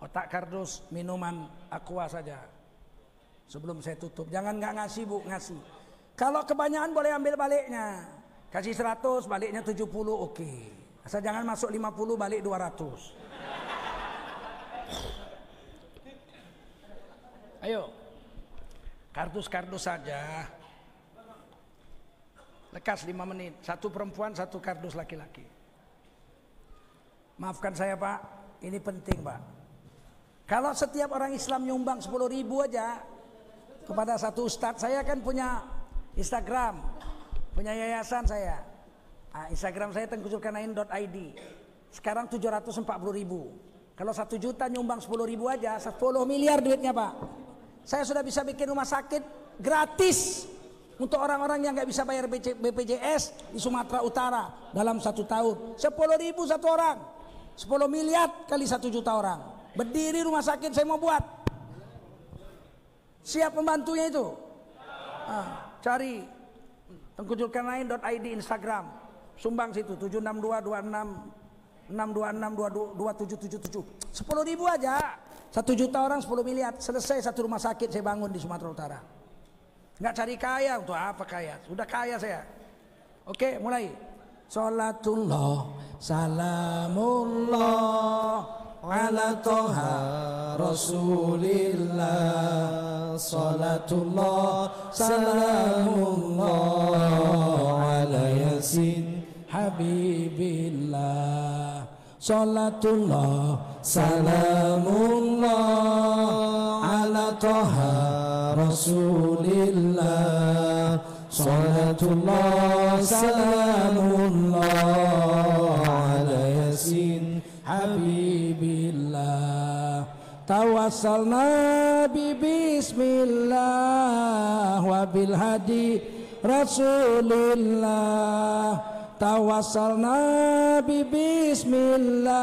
Kotak kardus minuman aqua saja. Sebelum saya tutup, jangan nggak ngasih Bu, ngasih. Kalau kebanyakan boleh ambil baliknya. Kasih 100, baliknya 70, oke. Asal jangan masuk 50, balik 200. Ayo. Kardus-kardus saja. Lekas 5 menit. 1 perempuan, 1 kardus laki-laki. Maafkan saya Pak, ini penting Pak. Kalau setiap orang Islam nyumbang 10.000 aja kepada satu ustadz, saya kan punya Instagram, punya yayasan saya. Instagram saya tengkusulkarnain.id. Sekarang 740.000. Kalau 1 juta nyumbang 10.000 aja, 10 miliar duitnya Pak. Saya sudah bisa bikin rumah sakit gratis untuk orang-orang yang nggak bisa bayar BPJS di Sumatera Utara dalam 1 tahun. 10.000 1 orang, 10 miliar kali 1 juta orang. Berdiri rumah sakit saya mau buat. Siap membantunya itu? Cari tengkusulkarnain.id Instagram, sumbang situ 76226 626222777. 10.000 aja. 1 juta orang 10 miliar. Selesai satu rumah sakit saya bangun di Sumatera Utara. Nggak cari kaya, untuk apa kaya? Sudah kaya saya. Oke, mulai. Salatullah, salamullah ala toha rasulillah. Salatullah, salamullah ala yasin habibillah. Salatullah, salamullah ala toha rasulillah. Salatullah, salamullah ala yasin habibillah. Tawassalna bi bismillah wa bil hadi rasulillah. Tawassalna bi bismillah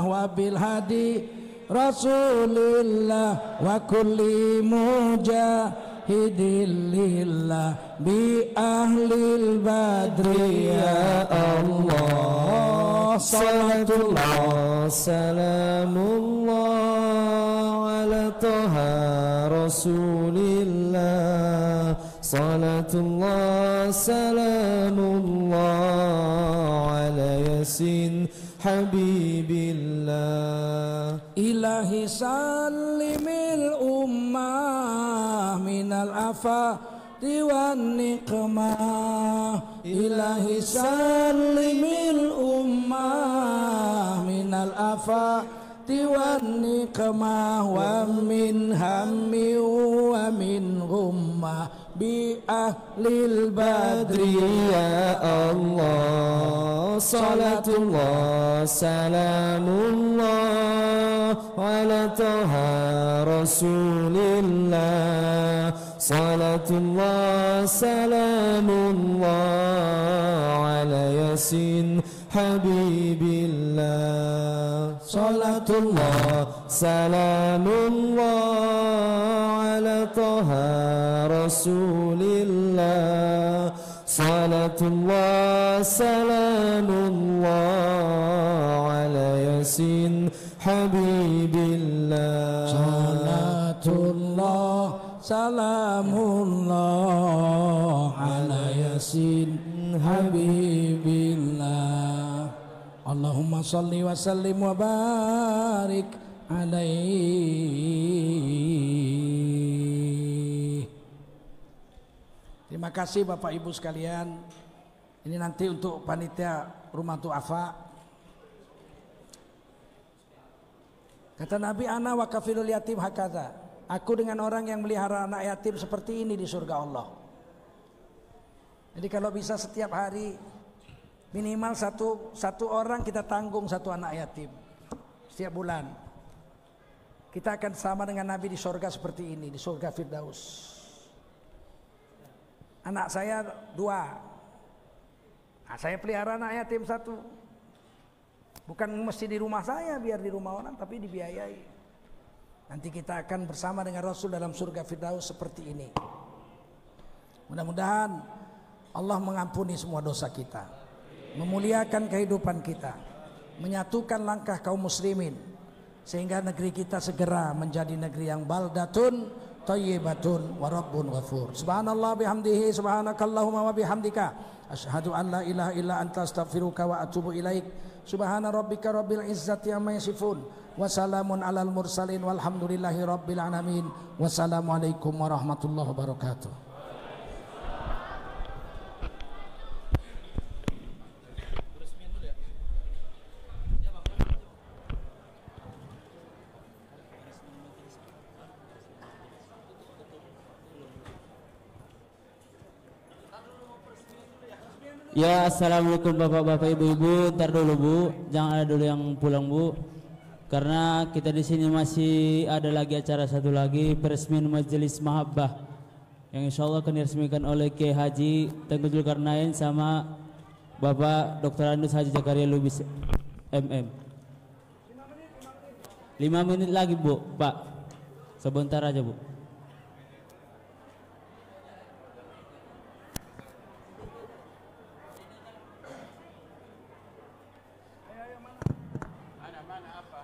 wa bil hadi rasulillah wa kulli mujahidillah bi ahlil badri ya Allah. Salatullah, salamullah ala toha rasulillah. Salatullah, salamullah ala yasin habibillah. Ilahi sallimil ummah minal afati wan niqmah. Ilahi sallimil ummah minal afati wan niqmah wa min hammi wa min ghummah bi ahlil badri ya Allah. Salatullah, salamullah ala toha rasulillah. Salatullah, salamullah ala yasin habibillah. Salatullah, salamullah ala toha rasulillah. Salatullah, salamullah ala yasin habibillah. Salatullah, salamullah ala yasin habibillah. Allahumma salli wa sallim wa barik alaihi. Terima kasih Bapak Ibu sekalian. Ini nanti untuk panitia rumah du'afa. Kata Nabi, ana wa kafilul yatim hakadha. Aku dengan orang yang melihara anak yatim seperti ini di surga Allah. Jadi kalau bisa setiap hari minimal satu orang kita tanggung satu anak yatim setiap bulan. Kita akan sama dengan Nabi di surga seperti ini, di surga Firdaus. Anak saya 2. Nah, saya pelihara anak yatim 1. Bukan mesti di rumah saya, biar di rumah orang, tapi dibiayai. Nanti kita akan bersama dengan Rasul dalam surga Firdaus seperti ini. Mudah-mudahan Allah mengampuni semua dosa kita, memuliakan kehidupan kita, menyatukan langkah kaum muslimin, sehingga negeri kita segera menjadi negeri yang baldatun thayyibatun wa rabbun ghafur. Subhanallah bihamdihi, subhanakallahumma wa bihamdika, asyhadu an la ilaha illa anta astaghfiruka wa atubu ilaik. Subhana rabbika rabbil izzati amma yasifun, wa salamun alal mursalin, walhamdulillahi rabbil alamin. Wassalamualaikum warahmatullahi wabarakatuh. Ya, assalamualaikum bapak-bapak, ibu-ibu. Ntar dulu bu, jangan ada dulu yang pulang bu, karena kita di sini masih ada lagi acara satu lagi, peresmian Majelis Mahabbah yang insya Allah akan diresmikan oleh Kiai Haji Tengku Zulkarnain sama Bapak Dr. Andus Haji Zakaria Lubis MM. 5 menit lagi bu, Pak, sebentar aja bu. Mana apa?